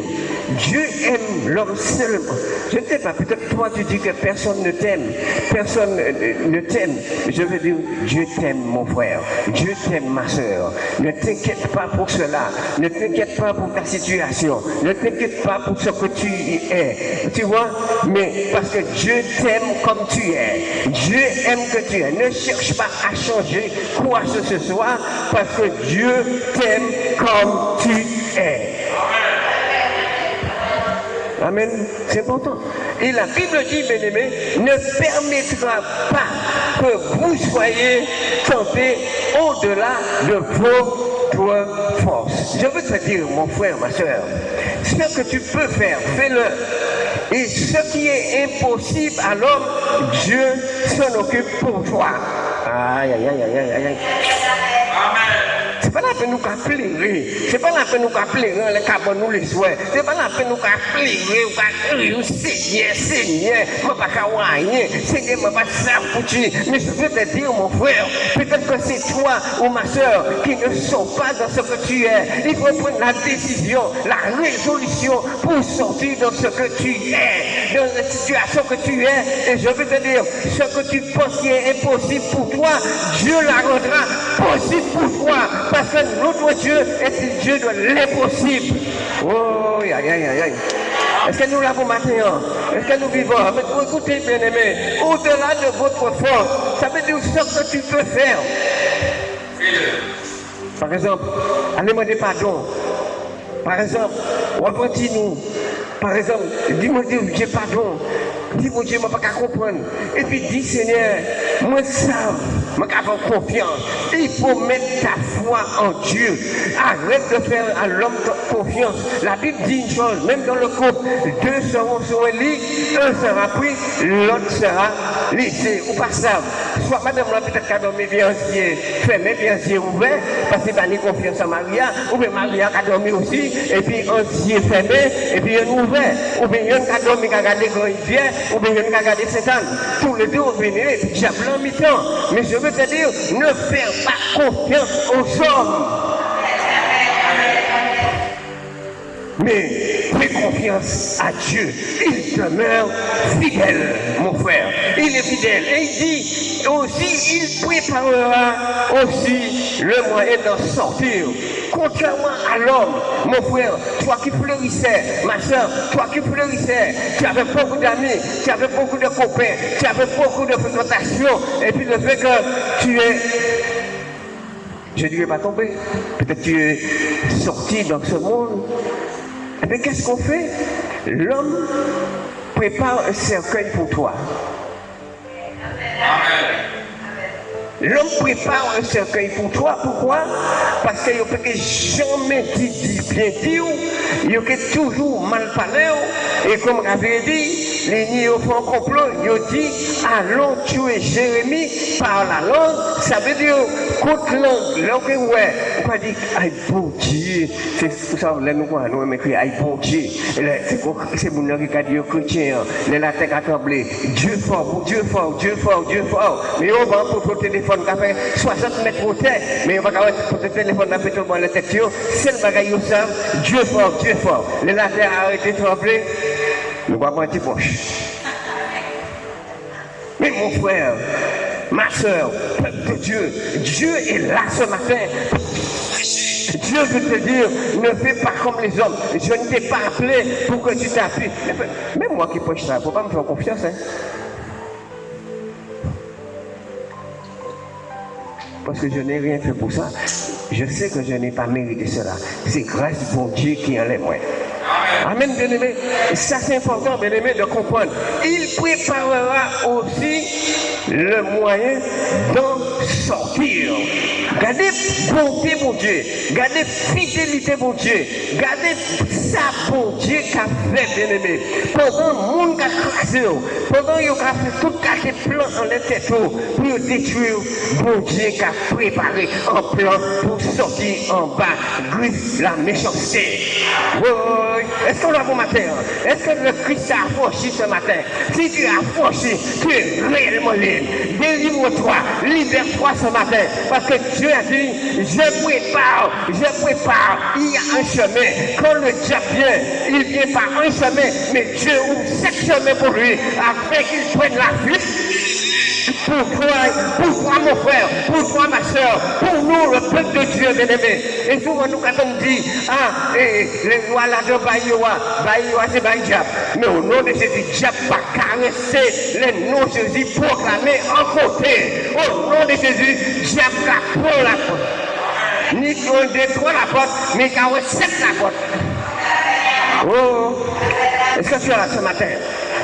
Dieu aime l'homme seulement. Je ne sais pas, peut-être toi tu dis que personne ne t'aime. Personne ne t'aime. Je veux dire, Dieu t'aime mon frère. Dieu t'aime ma soeur. Ne t'inquiète pas pour cela. Ne t'inquiète pas pour ta situation. Ne t'inquiète pas pour ce que tu es. Tu vois? Mais parce que Dieu t'aime comme tu es. Dieu aime que tu es. Ne cherche pas à changer quoi que ce soit parce que Dieu t'aime comme tu es. Amen. C'est important. Et la Bible dit, bien-aimé, ne permettra pas que vous soyez tentés au-delà de votre force. Je veux te dire, mon frère, ma soeur, ce que tu peux faire, fais-le. Et ce qui est impossible à l'homme, Dieu s'en occupe pour toi. Aïe, aïe, aïe, aïe, aïe, aïe. C'est pas la peine nous pleurer. C'est pas la peine nous pleurer les cabons nous les souhaits. C'est pas la peine nous pleurer ou Seigneur, Seigneur, moi pas rien. Seigneur, moi pas ça pour tu. Mais je veux te dire, mon frère, peut-être que c'est toi ou ma soeur qui ne sont pas dans ce que tu es. Il faut prendre la décision, la résolution pour sortir dans ce que tu es, dans la situation que tu es. Et je veux te dire, ce que tu penses qui est impossible pour toi, Dieu la rendra possible pour toi. Parce que notre Dieu est le Dieu de l'impossible. Oh, aïe, aïe, aïe, aïe. Est-ce que nous l'avons maintenant? Est-ce que nous vivons? Mais vous écoutez, bien-aimés, au-delà de votre force, ça veut dire ce que tu peux faire. Par exemple, allez demander pardon. Par exemple, repentez-nous. Par exemple, dis-moi Dieu pardon. Dis-moi Dieu, je ne peux pas comprendre. Et puis dis Seigneur, moi ça, je vais avoir confiance. Il faut mettre ta foi en Dieu. Arrête de faire à l'homme confiance. La Bible dit une chose, même dans le couple, deux seront sur un lit, un sera pris, l'autre sera laissé. Ou pas ça. Soit madame là peut-être qu'elle dormi bien yeux fermé, bien yeux ouvert, parce qu'il n'a pas confiance à Maria, ou bien Maria qui a dormi aussi, et puis un yeux fermé, et puis un ouvert. Ou bien un qui a dormi qui a regardé quand il vient, ou bien un qui a regardé Satan. Tous les deux venus, et puis j'ai blanc mi-temps. Mais je veux te dire, ne faire pas confiance aux hommes. Mais fais confiance à Dieu. Il demeure fidèle, mon frère. Il est fidèle. Et il dit aussi, il préparera aussi le moyen d'en sortir. Contrairement à l'homme, mon frère, toi qui fleurissais, ma soeur, toi qui fleurissais, tu avais beaucoup d'amis, tu avais beaucoup de copains, tu avais beaucoup de fréquentations, et puis le fait que tu es, je ne dirais pas tombé, peut-être tu es sorti dans ce monde. Eh bien, qu'est-ce qu'on fait? L'homme prépare un cercueil pour toi. L'homme prépare un cercueil pour toi. Pourquoi? Parce qu'il ne peut jamais bien dire, il peut toujours mal parler. Et comme j'avais dit, les nids font complot, ils disent allons tuer Jérémie par la langue. Ça veut dire contre langue. Langue, ouais. On va dire aïe bon Dieu. C'est pour ça que nous avons écrit aïe bon Dieu. C'est mon nom qui a dit chrétien. Les latins qui a tremblé. Dieu fort, Dieu fort, Dieu fort, Dieu fort. Mais on va pour le téléphone qui a fait 60 mètres au terre. Mais on va pour le téléphone qui a fait tout le monde la tête. C'est le bagage au sang. Dieu fort, Dieu fort. Les latins ont arrêté de trembler. Nous avons un petit poche. Mais mon frère, ma soeur, peuple de Dieu, Dieu est là ce matin. Dieu veut te dire, ne fais pas comme les hommes. Je ne t'ai pas appelé pour que tu t'appuies. Même moi qui poche ça, il ne faut pas me faire confiance. Hein. parce que je n'ai rien fait pour ça. Je sais que je n'ai pas mérité cela. C'est grâce du bon Dieu qui enlève moi. Amen, bien-aimé. Ça, c'est important, bien-aimé, de comprendre. Il préparera aussi le moyen d'en sortir. Gardez bonté, mon Dieu. Gardez fidélité, mon Dieu. Gardez ça, bon Dieu, qu'a fait, bien-aimé. Pendant le monde qui a crasé, pendant qu'il a fait tout les plans en les têtes pour détruire, bon Dieu qui a préparé un plan pour sortir en bas, griffe la méchanceté. Oui. Est-ce qu'on l'a bon matin? Est-ce que le Christ a affranchi ce matin? Si tu es affranchi, tu es réellement libre. Délivre-toi, libère-toi ce matin. Parce que Dieu a dit, je prépare. Il y a un chemin. Quand le diable vient, il vient par un chemin, mais Dieu ouvre 7 chemins pour lui, afin qu'il prenne la fuite. Pour toi, mon frère, pour toi, ma soeur, pour nous, le peuple de Dieu, bien-aimé. Et souvent, nous, quand on dit, les lois là de Baïwa, c'est Baïdiab. Mais au nom de Jésus, Diab va caresser les noms de Jésus proclamés en côté. Au nom de Jésus, Diab va prendre la porte. Ni qu'on détruit la porte, mais qu'on recette la porte. Oh, est-ce que tu es là ce matin?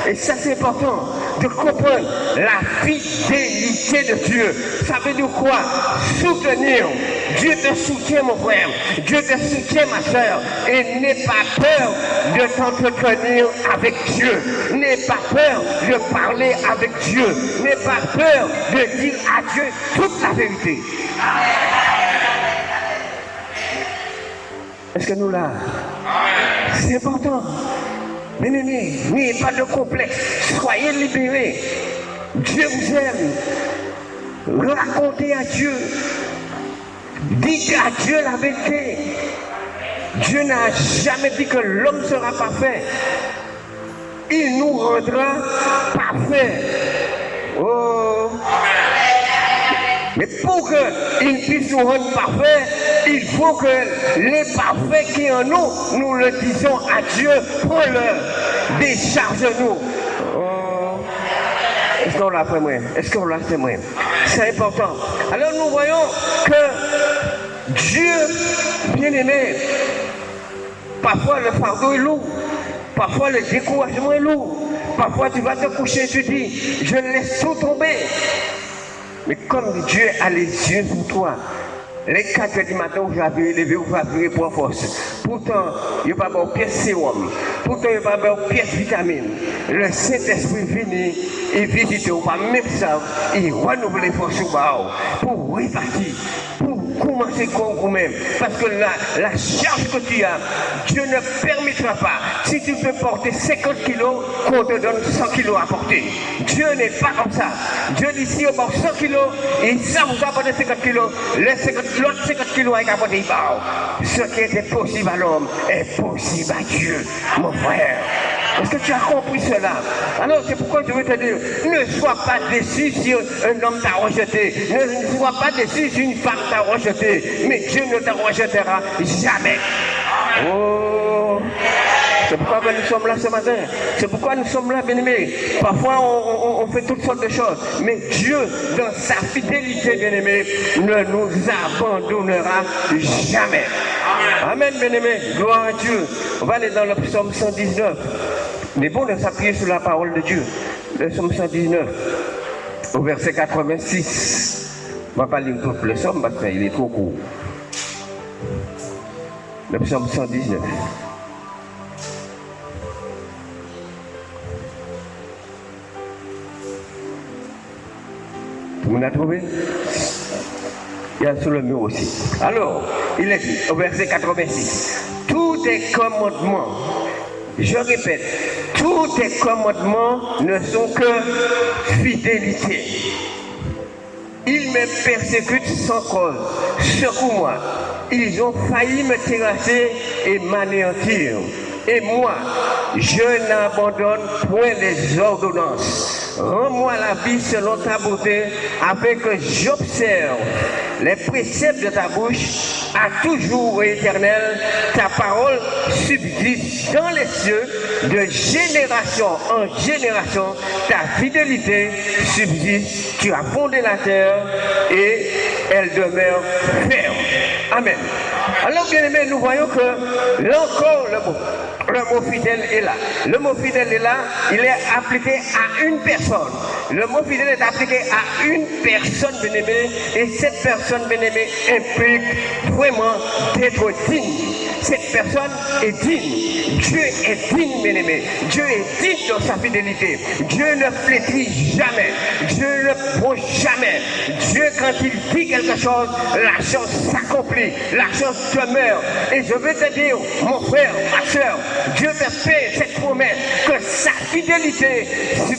Et ça, c'est important de comprendre la fidélité de Dieu. Ça veut dire quoi? Soutenir. Dieu te soutient, mon frère. Dieu te soutient, ma soeur. Et n'aie pas peur de t'entretenir avec Dieu. N'aie pas peur de parler avec Dieu. N'aie pas peur de dire à Dieu toute la vérité. Est-ce que nous là? C'est important. Bien-aimés, n'ayez pas de complexe, soyez libérés. Dieu vous aime. Racontez à Dieu. Dites à Dieu la vérité. Dieu n'a jamais dit que l'homme sera parfait. Il nous rendra parfaits. Oh. Mais pour qu'il puisse nous rendre parfaits, il faut que les parfaits qui en nous le disons à Dieu, prends-le, décharge-nous. Oh. Est-ce qu'on l'a fait moi? Est-ce qu'on l'a fait moi? C'est important. Alors nous voyons que Dieu, bien-aimé, parfois le fardeau est lourd, parfois le découragement est lourd, parfois tu vas te coucher et tu dis, je laisse tout tomber. Mais comme Dieu a les yeux sur toi, les 4 heures du matin, vous avez levé, vous avez pour force. Pourtant, il n'y a pas de pièce sérum. Pourtant, il n'y a pas de pièce vitamine. Le Saint-Esprit vient et visite, ou pas même ça, il renouvelle les forces pour repartir, pour commencer comme vous-même. Parce que la charge que tu as, Dieu ne permettra pas. Si tu peux porter 50 kilos, qu'on te donne 100 kilos à porter. Dieu n'est pas comme ça. Dieu dit si on porte 100 kilos, et ça vous apporte 50 kilos, l'autre 50 kilos est apporté. Ce qui était possible à l'homme est possible à Dieu, mon frère. Est-ce que tu as compris cela? Alors c'est pourquoi je veux te dire, ne sois pas déçu si un homme t'a rejeté. Ne sois pas déçu si une femme t'a rejeté. Mais Dieu ne te rejettera jamais. Oh, c'est pourquoi nous sommes là ce matin. C'est pourquoi nous sommes là, bien-aimés. Parfois on fait toutes sortes de choses. Mais Dieu, dans sa fidélité, bien-aimés, ne nous abandonnera jamais. Amen, bien-aimés. Gloire à Dieu. On va aller dans le psaume 119. Il est bon de s'appuyer sur la parole de Dieu. Le psaume 119, au verset 86. On ne va pas lire tout le psaume parce qu'il est trop court. Le psaume 119. Vous l'avez trouvé? Il y a sur le mur aussi. Alors, il est dit, au verset 86, tous tes commandements, je répète, tous tes commandements ne sont que fidélité. Ils me persécutent sans cause. Secours-moi. Ils ont failli me terrasser et m'anéantir. Et moi, je n'abandonne point les ordonnances. Rends-moi la vie selon ta beauté, afin que j'observe les préceptes de ta bouche. à toujours, éternel. Ta parole subsiste dans les cieux, de génération en génération. Ta fidélité subsiste. Tu as fondé la terre et elle demeure ferme. Amen. Alors, bien aimé, nous voyons que là encore, le mot fidèle est là. Le mot fidèle est là, il est appliqué à une personne. Le mot fidèle est appliqué à une personne, bien aimé, et cette personne, bien aimé, implique vraiment d'être digne. Cette personne est digne. Dieu est digne, bien aimé. Dieu est digne dans sa fidélité. Dieu ne flétrit jamais. Dieu ne bronche jamais. Dieu, quand il dit quelque chose, la chose s'accomplit. La chose demeure. Et je veux te dire, mon frère, ma soeur, Dieu te fait cette promesse que sa fidélité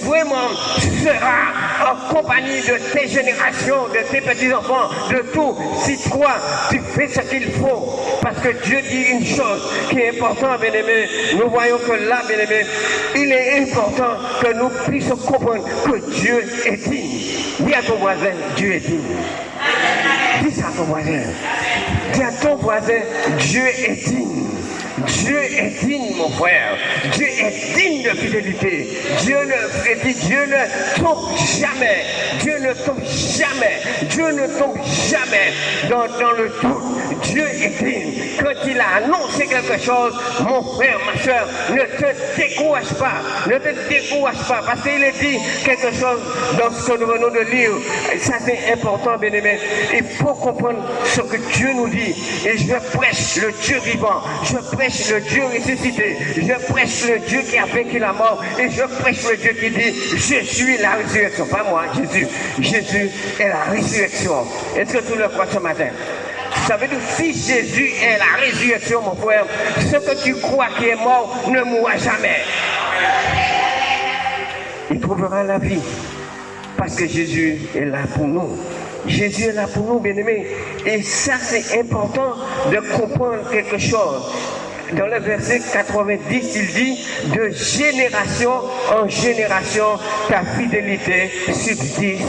vraiment sera en compagnie de tes générations, de tes petits-enfants, de tout. Si toi, tu fais ce qu'il faut. Parce que Dieu dit une chose qui est importante, bien-aimé. Nous voyons que là, bien-aimé, il est important que nous puissions comprendre que Dieu est digne. Dis à ton voisin, Dieu est digne. Dis ça à ton voisin. Dis à ton voisin, Dieu est digne. Dieu est digne, mon frère. Dieu est digne de fidélité. Dieu ne tombe jamais. Dieu ne tombe jamais. Dieu ne tombe jamais dans le doute. Dieu est digne. Quand il a annoncé quelque chose, mon frère, ma soeur, ne te décourage pas. Ne te décourage pas. Parce qu'il est dit quelque chose dans ce que nous venons de lire. Et ça, c'est important, bien-aimé. Il faut comprendre ce que Dieu nous dit. Et je prêche le Dieu vivant. Je prêche le Dieu ressuscité, je prêche le Dieu qui a vaincu la mort et je prêche le Dieu qui dit je suis la résurrection, pas moi, Jésus. Jésus est la résurrection. Est-ce que tu le crois ce matin? Ça veut dire si Jésus est la résurrection, mon frère, ce que tu crois qui est mort ne mourra jamais. Il trouvera la vie parce que Jésus est là pour nous. Jésus est là pour nous, bien-aimés. Et ça, c'est important de comprendre quelque chose. Dans le verset 90, il dit « De génération en génération, ta fidélité subsiste,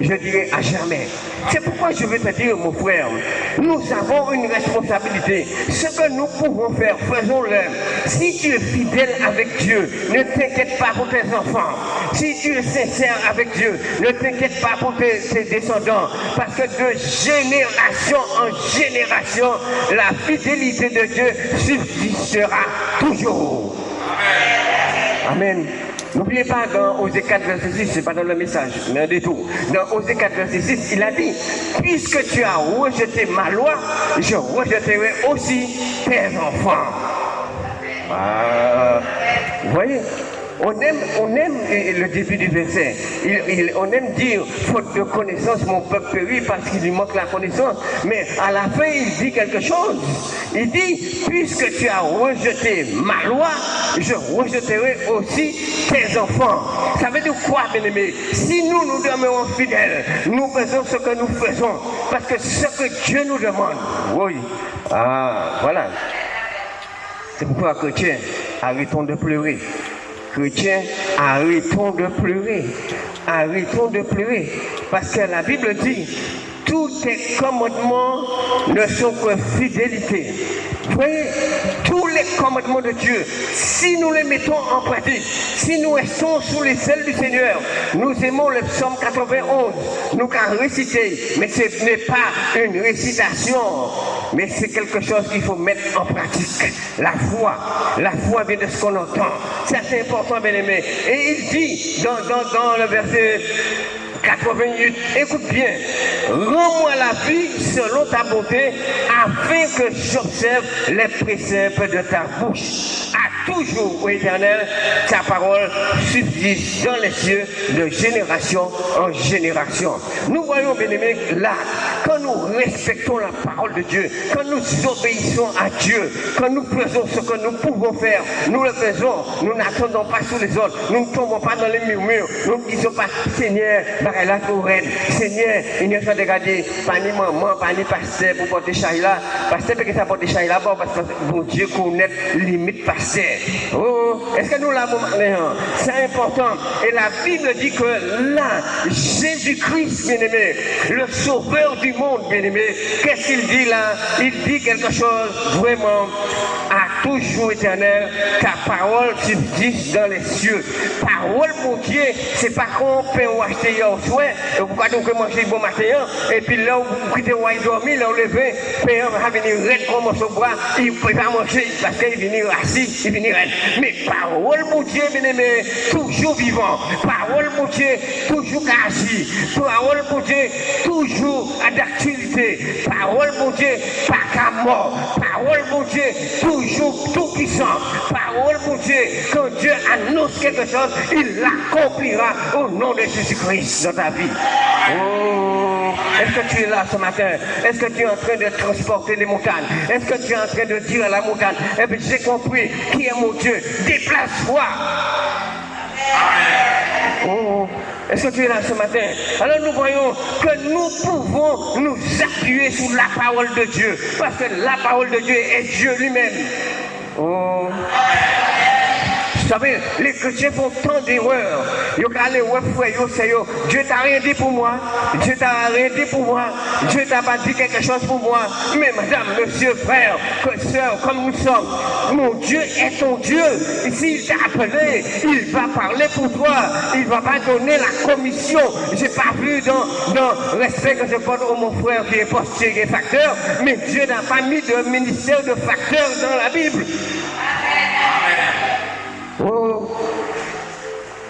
je dirais, à jamais. » C'est pourquoi je veux te dire, mon frère, nous avons une responsabilité. Ce que nous pouvons faire, faisons-le. Si tu es fidèle avec Dieu, ne t'inquiète pas pour tes enfants. Si tu es sincère avec Dieu, ne t'inquiète pas pour tes descendants. Parce que de génération en génération, la fidélité de Dieu subsistera toujours. Amen. N'oubliez pas, dans Osée 4, verset 6, c'est pas dans le message, mais un détour. Dans Osée 4, verset 6, il a dit, puisque tu as rejeté ma loi, je rejetterai aussi tes enfants. Vous voyez, on aime le début du verset. On aime dire, faute de connaissance, mon peuple périt parce qu'il lui manque la connaissance. Mais à la fin, il dit quelque chose. Il dit, puisque tu as rejeté ma loi, je rejetterai aussi tes enfants. Ça veut dire quoi, bien-aimés? Si nous demeurons fidèles, nous faisons ce que nous faisons. Parce que ce que Dieu nous demande, oui. Voilà. C'est pourquoi, chrétiens, arrêtons de pleurer. Chrétiens, arrêtons de pleurer. Arrêtons de pleurer. Parce que la Bible dit, tous tes commandements ne sont que fidélité. Vous voyez, tous les commandements de Dieu, si nous les mettons en pratique, si nous restons sous les ailes du Seigneur, nous aimons le psaume 91, nous qu'à réciter, mais ce n'est pas une récitation, mais c'est quelque chose qu'il faut mettre en pratique. La foi vient de ce qu'on entend. Ça, c'est important, bien aimé. Et il dit dans le verset 88, écoute bien, rends-moi la vie selon ta bonté, afin que j'observe les préceptes de ta bouche. À toujours, ô Éternel, ta parole subsiste dans les cieux de génération en génération. Nous voyons, bien aimés, là, quand nous respectons la parole de Dieu, quand nous obéissons à Dieu, quand nous faisons ce que nous pouvons faire, nous le faisons, nous n'attendons pas sur les autres, nous ne tombons pas dans les murmures, nous ne disons pas, Seigneur, là pour reine, Seigneur, il n'y a pas de garder, pas ni maman, pas ni pasteur pour porter chaïla, pasteur parce que ça porte chaïla, parce que bon Dieu connaît limite pasteur. Oh, est-ce que nous l'avons maintenant? C'est important. Et la Bible dit que là, Jésus-Christ, bien-aimé, le sauveur du monde, bien-aimé, qu'est-ce qu'il dit là? Il dit quelque chose vraiment à toujours éternel, ta parole subsiste dans les cieux. Parole, mon Dieu, c'est pas qu'on peut acheter hier au soir, et vous pouvez donc manger bon matin, et puis là, vous quittez, vous dormir, là, vous levez, père va venir raide comme un morceau de bois, il ne peut pas manger, parce qu'il vient assis, il vient raide. Mais parole, mon Dieu, bien-aimé, toujours vivant. Parole, mon Dieu, toujours agi. Parole, mon Dieu, toujours à d'actualité. Parole, mon Dieu, pas qu'à mort. Parole, mon Dieu, toujours tout puissant. Parole, mon Dieu, quand Dieu annonce quelque chose, il l'accomplira au nom de Jésus-Christ dans ta vie. Oh, est-ce que tu es là ce matin? Est-ce que tu es en train de transporter les montagnes? Est-ce que tu es en train de dire à la montagne, eh bien, j'ai compris qui est mon Dieu, déplace-toi. Oh, est-ce que tu es là ce matin? Alors nous voyons que nous pouvons nous appuyer sur la parole de Dieu, parce que la parole de Dieu est Dieu lui-même. Oh. Vous savez, les chrétiens font tant d'erreurs. Ils ont allé voir frère, Dieu t'a rien dit pour moi. Dieu t'a rien dit pour moi. Dieu t'a pas dit quelque chose pour moi. Mais madame, monsieur, frère, soeur, comme nous sommes, mon Dieu est ton Dieu. Et s'il t'a appelé, il va parler pour toi. Il va pas donner la commission. J'ai pas vu dans le respect que je porte au mon frère qui est postier, qui est facteur, mais Dieu n'a pas mis de ministère de facteur dans la Bible. Oh.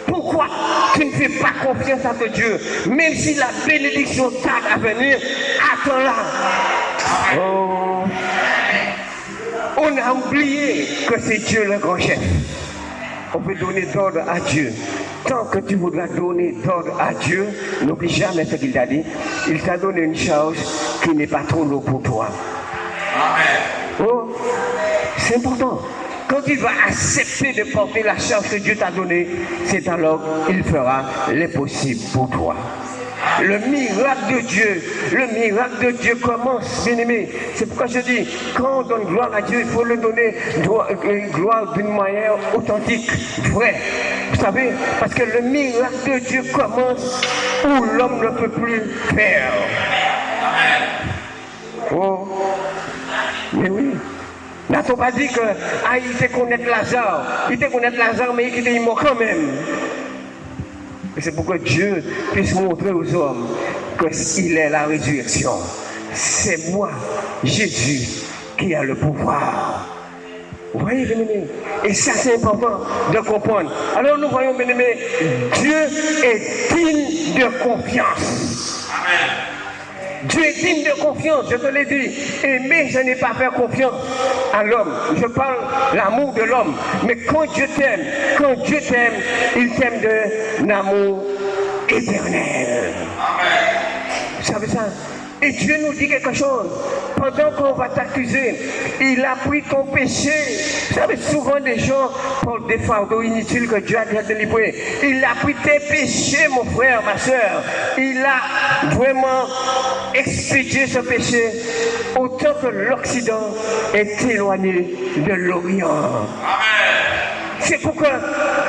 Pourquoi tu ne fais pas confiance à ton Dieu? Même si la bénédiction tarde à venir, attends-la. Oh. On a oublié que c'est Dieu le grand chef. On peut donner d'ordre à Dieu. Tant que tu voudras donner d'ordre à Dieu, n'oublie jamais ce qu'il t'a dit. Il t'a donné une charge qui n'est pas trop lourde pour toi. Amen. Oh. C'est important. Quand il va accepter de porter la charge que Dieu t'a donnée, c'est alors qu'il fera l'impossible pour toi. Le miracle de Dieu commence, bien-aimé. C'est pourquoi je dis, quand on donne gloire à Dieu, il faut le donner gloire d'une manière authentique, vraie. Vous savez, parce que le miracle de Dieu commence où l'homme ne peut plus faire. Oh, mais oui. N'a-t-on pas dit que il te connaît Lazare, mais il est mort quand même. Et c'est pour que Dieu puisse montrer aux hommes qu'il est la résurrection. C'est moi, Jésus, qui a le pouvoir. Vous voyez, bien-aimé? Et ça, c'est important de comprendre. Alors, nous voyons, bien-aimé, Dieu est digne de confiance. Amen. Dieu est digne de confiance, je te l'ai dit. Aimer, je n'ai pas fait confiance à l'homme. Je parle l'amour de l'homme. Mais quand Dieu t'aime, il t'aime d'un amour éternel. Vous savez ça? Et Dieu nous dit quelque chose. Pendant qu'on va t'accuser, il a pris ton péché. Vous savez, souvent des gens portent des fardeaux inutiles que Dieu a déjà délivrés. Il a pris tes péchés, mon frère, ma soeur. Il a vraiment expédié ce péché autant que l'Occident est éloigné de l'Orient. Amen. C'est pourquoi,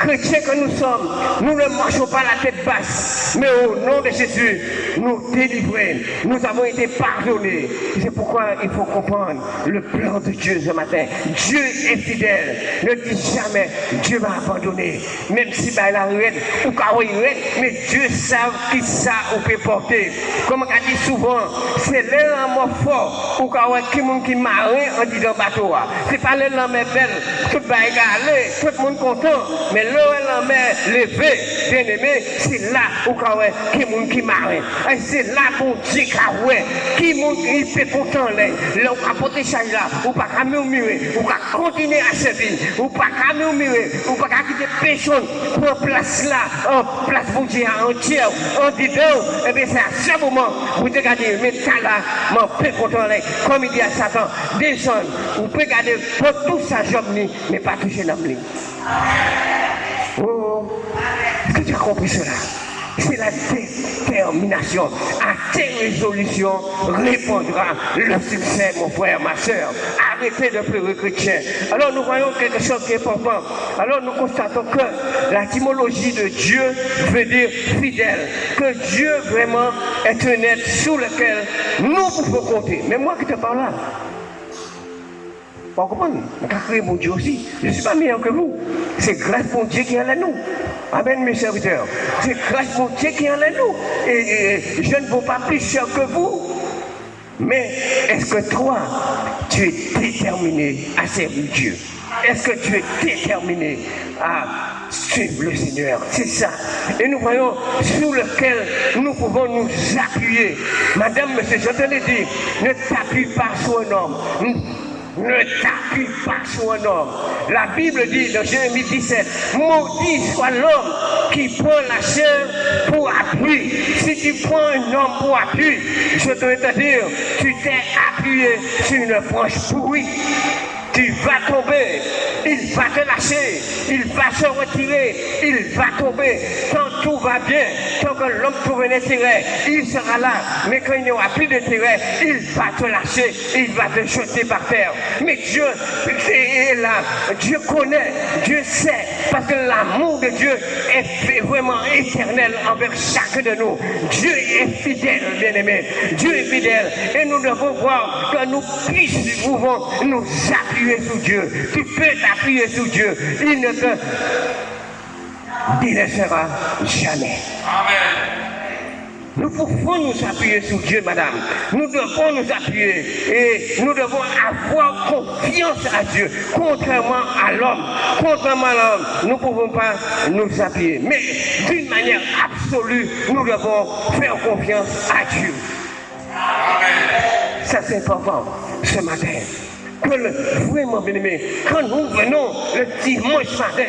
chrétiens que nous sommes, nous ne marchons pas la tête basse, mais au nom de Jésus, nous délivrer. Nous avons été pardonnés. C'est pourquoi il faut comprendre le plan de Dieu ce matin. Dieu est fidèle. Ne dis jamais, Dieu m'a abandonné. Même si il a rien, ou rien, mais Dieu sait qui ça ou peut porter. Comme on dit souvent, c'est l'élan fort, ou qui m'a en disant bateau. C'est pas l'élan mais belle, tout va égaler, tout le monde content, mais l'élan mais levé, bien aimé, c'est là où qui marre. Et c'est là pour Dieu qui peut content là où apporter ça là, ou pas qu'à murmurer, ou qu'à continuer à servir, ou pas qu'à murmurer, ou pas qu'à quitter personne pour place là, en place pour Dieu entière, en disant, et bien c'est à ce moment où vous regardez, mais ça là, mon peu content là, comme il dit à Satan, descendre, vous pouvez garder pour tout ça job mais pas toucher l'homme. Oh, est-ce que tu as compris cela? C'est la détermination. À tes résolutions répondra le succès, mon frère, ma soeur. arrêter de pleurer chrétien. Alors nous voyons quelque chose qui est important. Alors nous constatons que l'étymologie de Dieu veut dire fidèle. Que Dieu vraiment est un être sur lequel nous pouvons compter. Mais moi qui te parle là, vous comprenez? Je crée mon Dieu aussi. Je ne suis pas meilleur que vous. C'est grâce mon Dieu qui est en nous. Amen, mes serviteurs. C'est grâce mon Dieu qui est en nous. Et je ne vaux pas plus cher que vous. Mais est-ce que toi, tu es déterminé à servir Dieu? Est-ce que tu es déterminé à suivre le Seigneur? C'est ça. Et nous voyons sur lequel nous pouvons nous appuyer. Madame, monsieur, je te l'ai dit, ne t'appuie pas sur un homme. Ne t'appuie pas sur un homme. La Bible dit dans Jérémie 17, maudit soit l'homme qui prend la chair pour appui. Si tu prends un homme pour appui, je dois te dire, tu t'es appuyé sur une branche pourrie. Tu vas tomber, il va te lâcher, il va se retirer, il va tomber. Quand tout va bien, tant que l'homme trouve un intérêt, il sera là. Mais quand il n'y aura plus d'intérêt, il va te lâcher, il va te jeter par terre. Mais Dieu est là, Dieu connaît, Dieu sait, parce que l'amour de Dieu est vraiment éternel envers chacun de nous. Dieu est fidèle, bien-aimé, Dieu est fidèle. Et nous devons voir que nous pouvons nous appuyer sur Dieu. Tu peux t'appuyer sur Dieu. Il ne te délaissera jamais. Amen. Nous pouvons nous appuyer sur Dieu, madame. Nous devons nous appuyer et nous devons avoir confiance à Dieu. Contrairement à l'homme, nous ne pouvons pas nous appuyer. Mais d'une manière absolue, nous devons faire confiance à Dieu. Amen. Ça c'est important ce matin. Que vraiment, bien-aimé, quand nous venons le dimanche matin,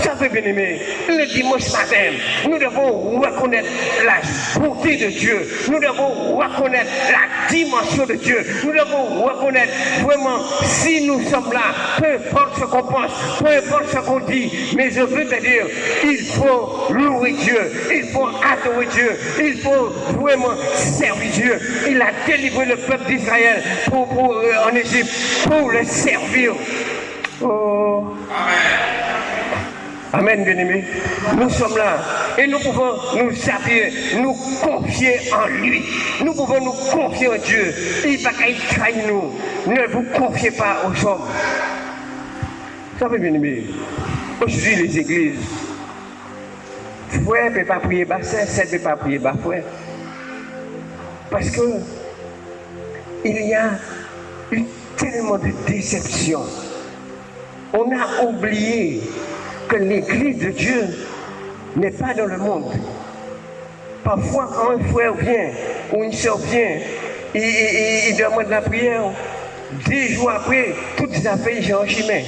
ça fait bien-aimé, le dimanche matin, nous devons reconnaître la bonté de Dieu, nous devons reconnaître la dimension de Dieu, nous devons reconnaître vraiment si nous sommes là, peu importe ce qu'on pense, peu importe ce qu'on dit, mais je veux te dire, il faut louer Dieu, il faut adorer Dieu, il faut vraiment servir Dieu. Il a délivré le peuple d'Israël en Égypte pour le servir. Oh. Amen, bien-aimés. Nous sommes là et nous pouvons nous appuyer, nous confier en lui. Nous pouvons nous confier en Dieu. Il va trahir nous. Ne vous confiez pas aux hommes. Vous savez, bien-aimés, aujourd'hui les églises, frère ne peut pas prier bas, sœur ne peut pas prier bas, frère. Parce que il y a tellement de déception. On a oublié que l'église de Dieu n'est pas dans le monde. Parfois, quand un frère vient ou une soeur vient, il demande la prière. 10 jours après, toutes les affaires sont en chemin.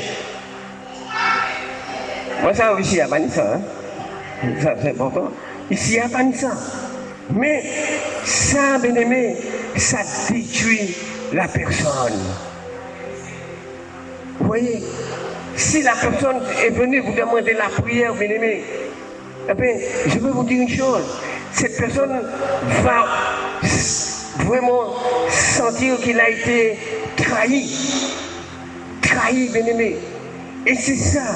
Moi, ça ici à Vanessa, hein? Ça c'est important. Ici à Vanessa. Mais ça, bien-aimé, ça détruit la personne. Vous voyez, si la personne est venue vous demander la prière, bien-aimé, eh bien, je veux vous dire une chose. Cette personne va vraiment sentir qu'il a été trahi. Trahi, bien-aimé. Et c'est ça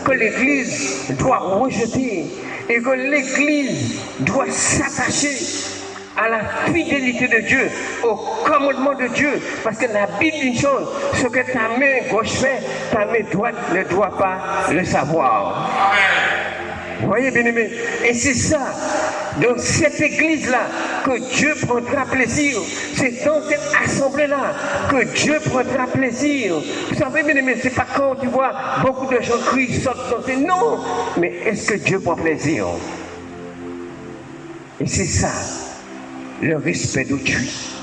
que l'Église doit rejeter. Et que l'Église doit s'attacher à la fidélité de Dieu, au commandement de Dieu. Parce que la Bible dit une chose, ce que ta main gauche fait, ta main droite ne doit pas le savoir. Vous voyez, bien-aimés? Et c'est ça, dans cette église-là, que Dieu prendra plaisir. C'est dans cette assemblée-là que Dieu prendra plaisir. Vous savez, bien-aimés, c'est pas quand tu vois beaucoup de gens crient, sautent, danser. Non! Mais est-ce que Dieu prend plaisir? Et c'est ça, le respect d'autrui.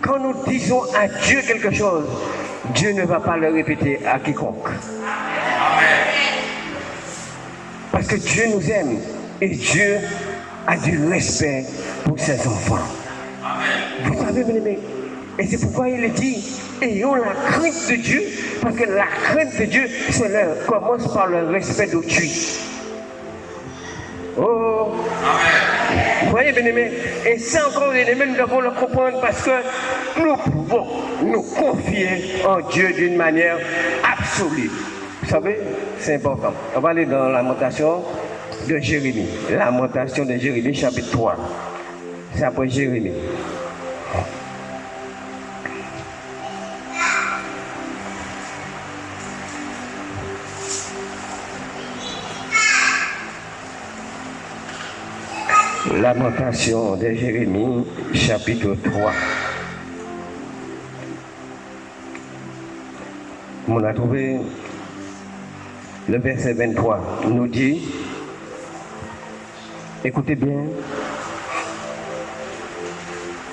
Quand nous disons à Dieu quelque chose, Dieu ne va pas le répéter à quiconque. Parce que Dieu nous aime et Dieu a du respect pour ses enfants. Vous savez, bien aimé, et c'est pourquoi il est dit, ayons la crainte de Dieu, parce que la crainte de Dieu, commence par le respect d'autrui. Oh! Vous voyez, bien aimé, et ça encore, bien aimé, nous devons le comprendre parce que nous pouvons nous confier en Dieu d'une manière absolue. Vous savez, c'est important. On va aller dans la lamentation de Jérémie. Lamentation de Jérémie, chapitre 3. C'est après Jérémie. Lamentation de Jérémie, chapitre 3. On a trouvé le verset 23. Il nous dit, écoutez bien,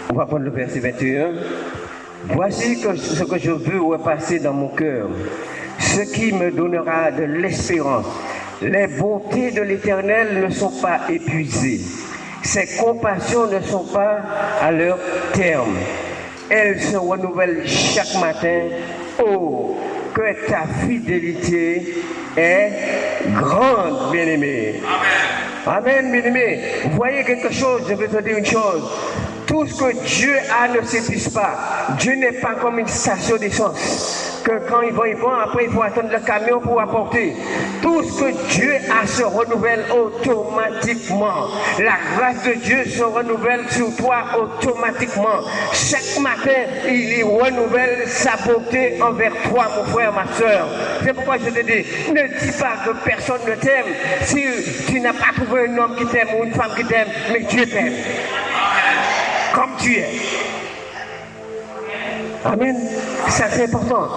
on va prendre le verset 21. Voici ce que je veux repasser dans mon cœur, ce qui me donnera de l'espérance. Les bontés de l'Éternel ne sont pas épuisées. Ses compassions ne sont pas à leur terme. Elles se renouvellent chaque matin. Oh, que ta fidélité est grande, bien-aimé. Amen, bien-aimé. Vous voyez quelque chose, je vais te dire une chose. Tout ce que Dieu a ne s'épuise pas. Dieu n'est pas comme une station d'essence. Que quand il va, après il faut attendre le camion pour apporter. Tout ce que Dieu a se renouvelle automatiquement. La grâce de Dieu se renouvelle sur toi automatiquement. Chaque matin, il y renouvelle sa bonté envers toi, mon frère, ma soeur. C'est pourquoi je te dis, ne dis pas que personne ne t'aime. Si tu n'as pas trouvé un homme qui t'aime ou une femme qui t'aime, mais Dieu t'aime. Comme tu es. Amen. Ça c'est important.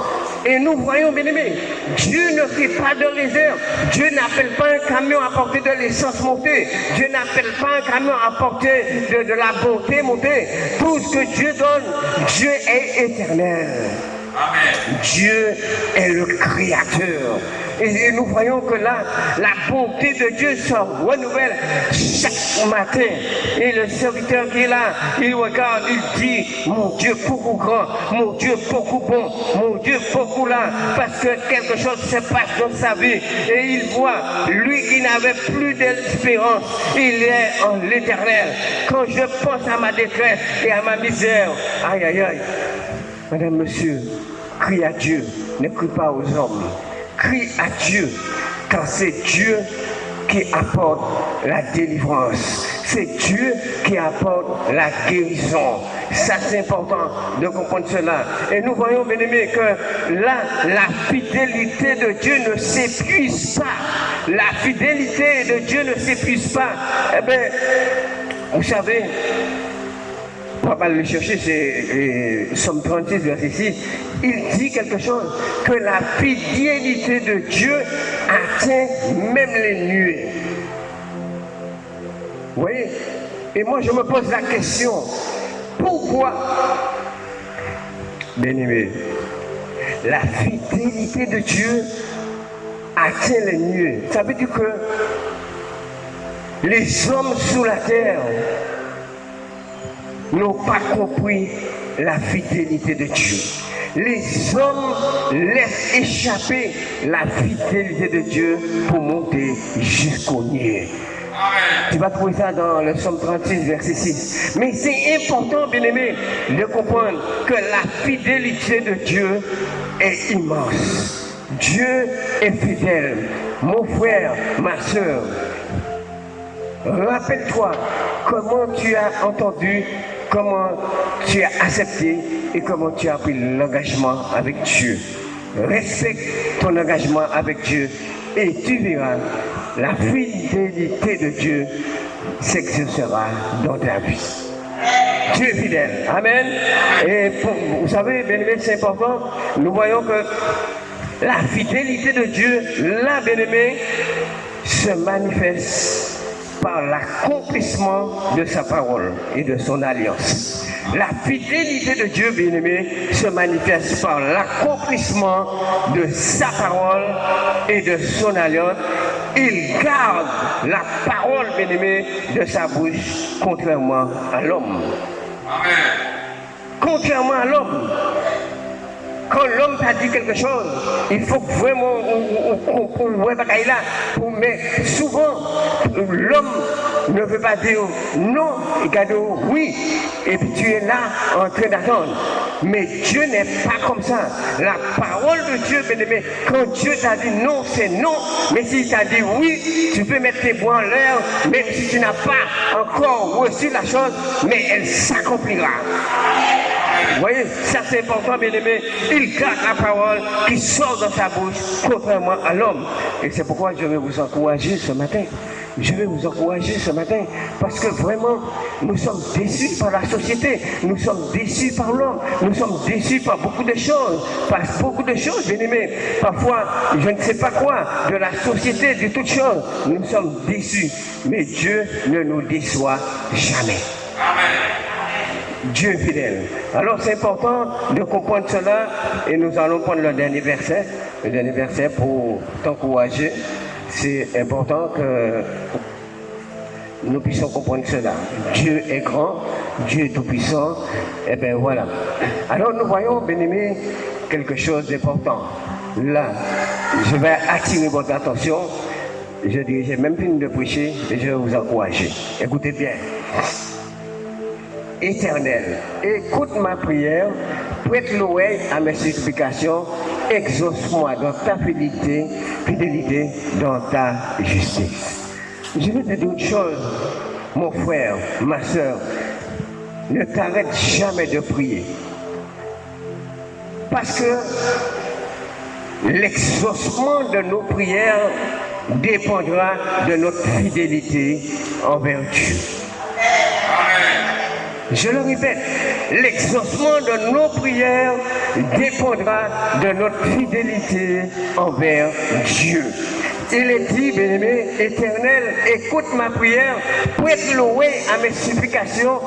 Et nous voyons, bien aimés, Dieu ne fait pas de réserve. Dieu n'appelle pas un camion à porter de l'essence montée. Dieu n'appelle pas un camion à porter de la bonté montée. Tout ce que Dieu donne, Dieu est éternel. Amen. Dieu est le Créateur. Et nous voyons que là, la bonté de Dieu se renouvelle chaque matin. Et le serviteur qui est là, il regarde, il dit, mon Dieu beaucoup grand, mon Dieu beaucoup bon, mon Dieu beaucoup là, parce que quelque chose se passe dans sa vie. Et il voit, lui qui n'avait plus d'espérance, il est en l'Éternel. Quand je pense à ma détresse et à ma misère, aïe aïe aïe, madame, monsieur, crie à Dieu, ne crie pas aux hommes. Crie à Dieu, car c'est Dieu qui apporte la délivrance. C'est Dieu qui apporte la guérison. Ça, c'est important de comprendre cela. Et nous voyons, bien aimés, que là, la fidélité de Dieu ne s'épuise pas. La fidélité de Dieu ne s'épuise pas. Eh bien, vous savez, on va le chercher, c'est Somme 36, verset 6. Il dit quelque chose, que la fidélité de Dieu atteint même les nuées. Vous voyez? Et moi, je me pose la question, pourquoi, bien-aimé, la fidélité de Dieu atteint les nuées? Ça veut dire que les hommes sous la terre n'ont pas compris la fidélité de Dieu. Les hommes laissent échapper la fidélité de Dieu pour monter jusqu'au niais. Tu vas trouver ça dans le Somme 36, verset 6. Mais c'est important, bien-aimé, de comprendre que la fidélité de Dieu est immense. Dieu est fidèle. Mon frère, ma soeur, rappelle-toi comment tu as entendu, comment tu as accepté et comment tu as pris l'engagement avec Dieu. Respecte ton engagement avec Dieu et tu verras la fidélité de Dieu s'exercera dans ta vie. Dieu est fidèle. Amen. Et vous savez, bien aimé, c'est important. Nous voyons que la fidélité de Dieu, là, bien aimé, se manifeste par l'accomplissement de sa parole et de son alliance. La fidélité de Dieu, bien-aimé, se manifeste par l'accomplissement de sa parole et de son alliance. Il garde la parole, bien-aimé, de sa bouche, contrairement à l'homme. Contrairement à l'homme. Quand l'homme t'a dit quelque chose, il faut vraiment mais souvent, l'homme ne veut pas dire non, il va dire oui. et puis tu es là en train d'attendre. Mais Dieu n'est pas comme ça. La parole de Dieu, bien-aimé, quand Dieu t'a dit non, c'est non. Mais s'il t'a dit oui, tu peux mettre tes bras en l'air, même si tu n'as pas encore reçu la chose, mais elle s'accomplira. Vous voyez, ça c'est important, bien-aimé. Il garde la parole qui sort de sa bouche, contrairement à l'homme. Et c'est pourquoi je vais vous encourager ce matin. Je vais vous encourager ce matin parce que vraiment, nous sommes déçus par la société, nous sommes déçus par l'homme, nous sommes déçus par beaucoup de choses, bien aimés. Parfois, je ne sais pas quoi, de la société, de toutes choses, nous sommes déçus. Mais Dieu ne nous déçoit jamais. Dieu est fidèle. Alors c'est important de comprendre cela et nous allons prendre le dernier verset pour t'encourager. C'est important que nous puissions comprendre cela. Dieu est grand, Dieu est tout-puissant. Et bien voilà. Alors nous voyons, bien-aimés, quelque chose d'important. Là, je vais attirer votre attention. Je dis, j'ai même fini de prêcher et je vais vous encourager. Écoutez bien. Éternel, écoute ma prière, prête l'oreille à mes supplications, exauce-moi dans ta fidélité dans ta justice. Je vais te dire une chose, mon frère, ma soeur, ne t'arrête jamais de prier. Parce que l'exaucement de nos prières dépendra de notre fidélité envers Dieu. Je le répète, l'exaucement de nos prières dépendra de notre fidélité envers Dieu. Il est dit, bien-aimé, Éternel, écoute ma prière, prête l'oreille à mes supplications,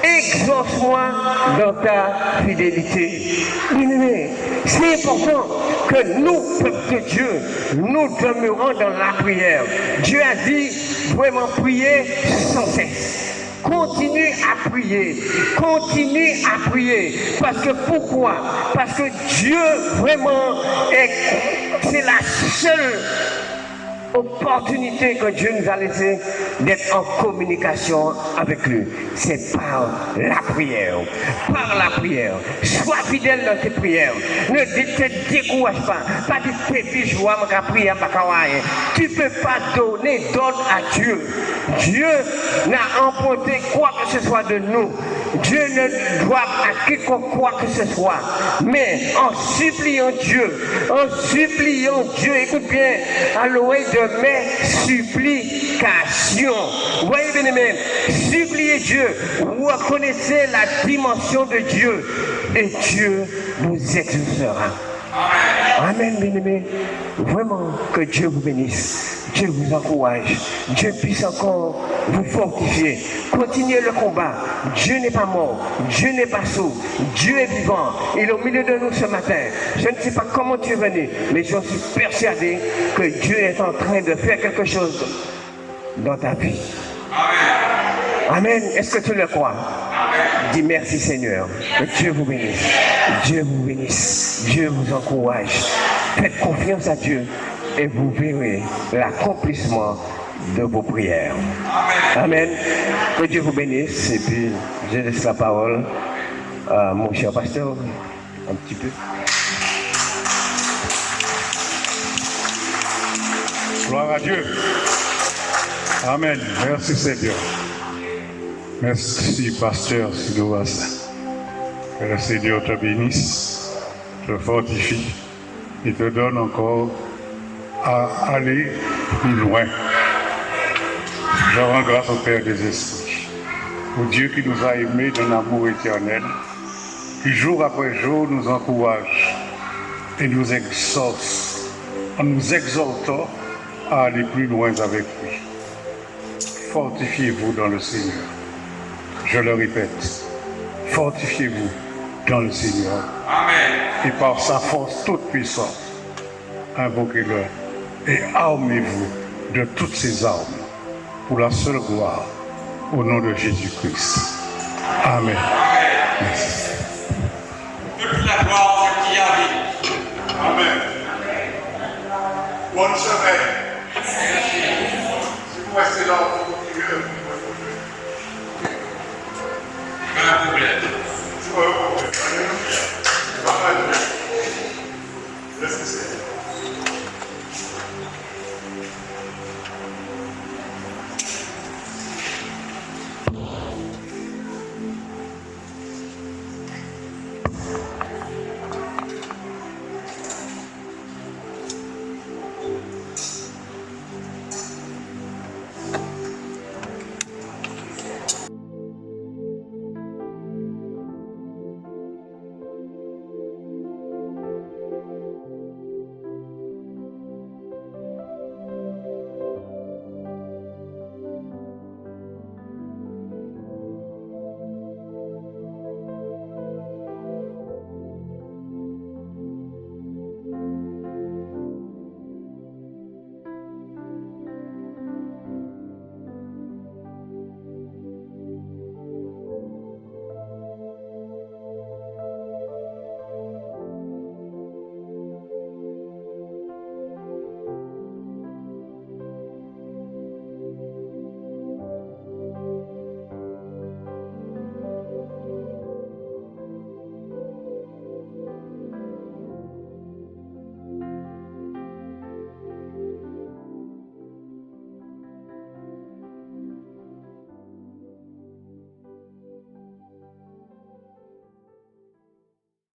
exauce-moi dans ta fidélité. Bien-aimé, c'est important que nous, peuple de Dieu, nous demeurons dans la prière. Dieu a dit, vraiment prier sans cesse. Continue à prier, parce que pourquoi? Parce que Dieu vraiment c'est la seule opportunité que Dieu nous a laissée d'être en communication avec lui. C'est par la prière. Par la prière. Sois fidèle dans tes prières. Ne te décourage pas. Pas de tes joie, ma prière, ma kawaii. Tu ne peux pas donner d'ordre à Dieu. Dieu n'a emporté quoi que ce soit de nous. Dieu ne doit à quiconque quoi que ce soit. Mais en suppliant Dieu, écoute bien, à l'oreille de mes supplications. Vous voyez bien aimé, suppliez Dieu, vous reconnaissez la dimension de Dieu et Dieu vous exaucera. Amen, bien-aimé. Vraiment, que Dieu vous bénisse. Dieu vous encourage. Dieu puisse encore vous fortifier. Continuez le combat. Dieu n'est pas mort. Dieu n'est pas sourd. Dieu est vivant. Il est au milieu de nous ce matin. Je ne sais pas comment tu es venu, mais je suis persuadé que Dieu est en train de faire quelque chose dans ta vie. Amen. Est-ce que tu le crois? Dis merci Seigneur. Que Dieu vous bénisse. Dieu vous bénisse. Dieu vous encourage. Faites confiance à Dieu et vous verrez l'accomplissement de vos prières. Amen. Que Dieu vous bénisse. Et puis, je laisse la parole à mon cher pasteur un petit peu. Gloire à Dieu. Amen. Merci Seigneur. Merci pasteur Sidoas. Que le Seigneur te bénisse, te fortifie et te donne encore à aller plus loin. Je rends grâce au Père des Esprits, au Dieu qui nous a aimés d'un amour éternel, qui jour après jour nous encourage et nous exauce en nous exhortant à aller plus loin avec lui. Fortifiez-vous dans le Seigneur. Je le répète, fortifiez-vous dans le Seigneur. Amen. Et par sa force toute puissante, invoquez-le et armez-vous de toutes ces armes pour la seule gloire au nom de Jésus-Christ. Amen. Merci. Depuis la gloire, ce qui arrive. Amen. Bonne semaine. Si vous restez là, vous continuez. Restez serrés.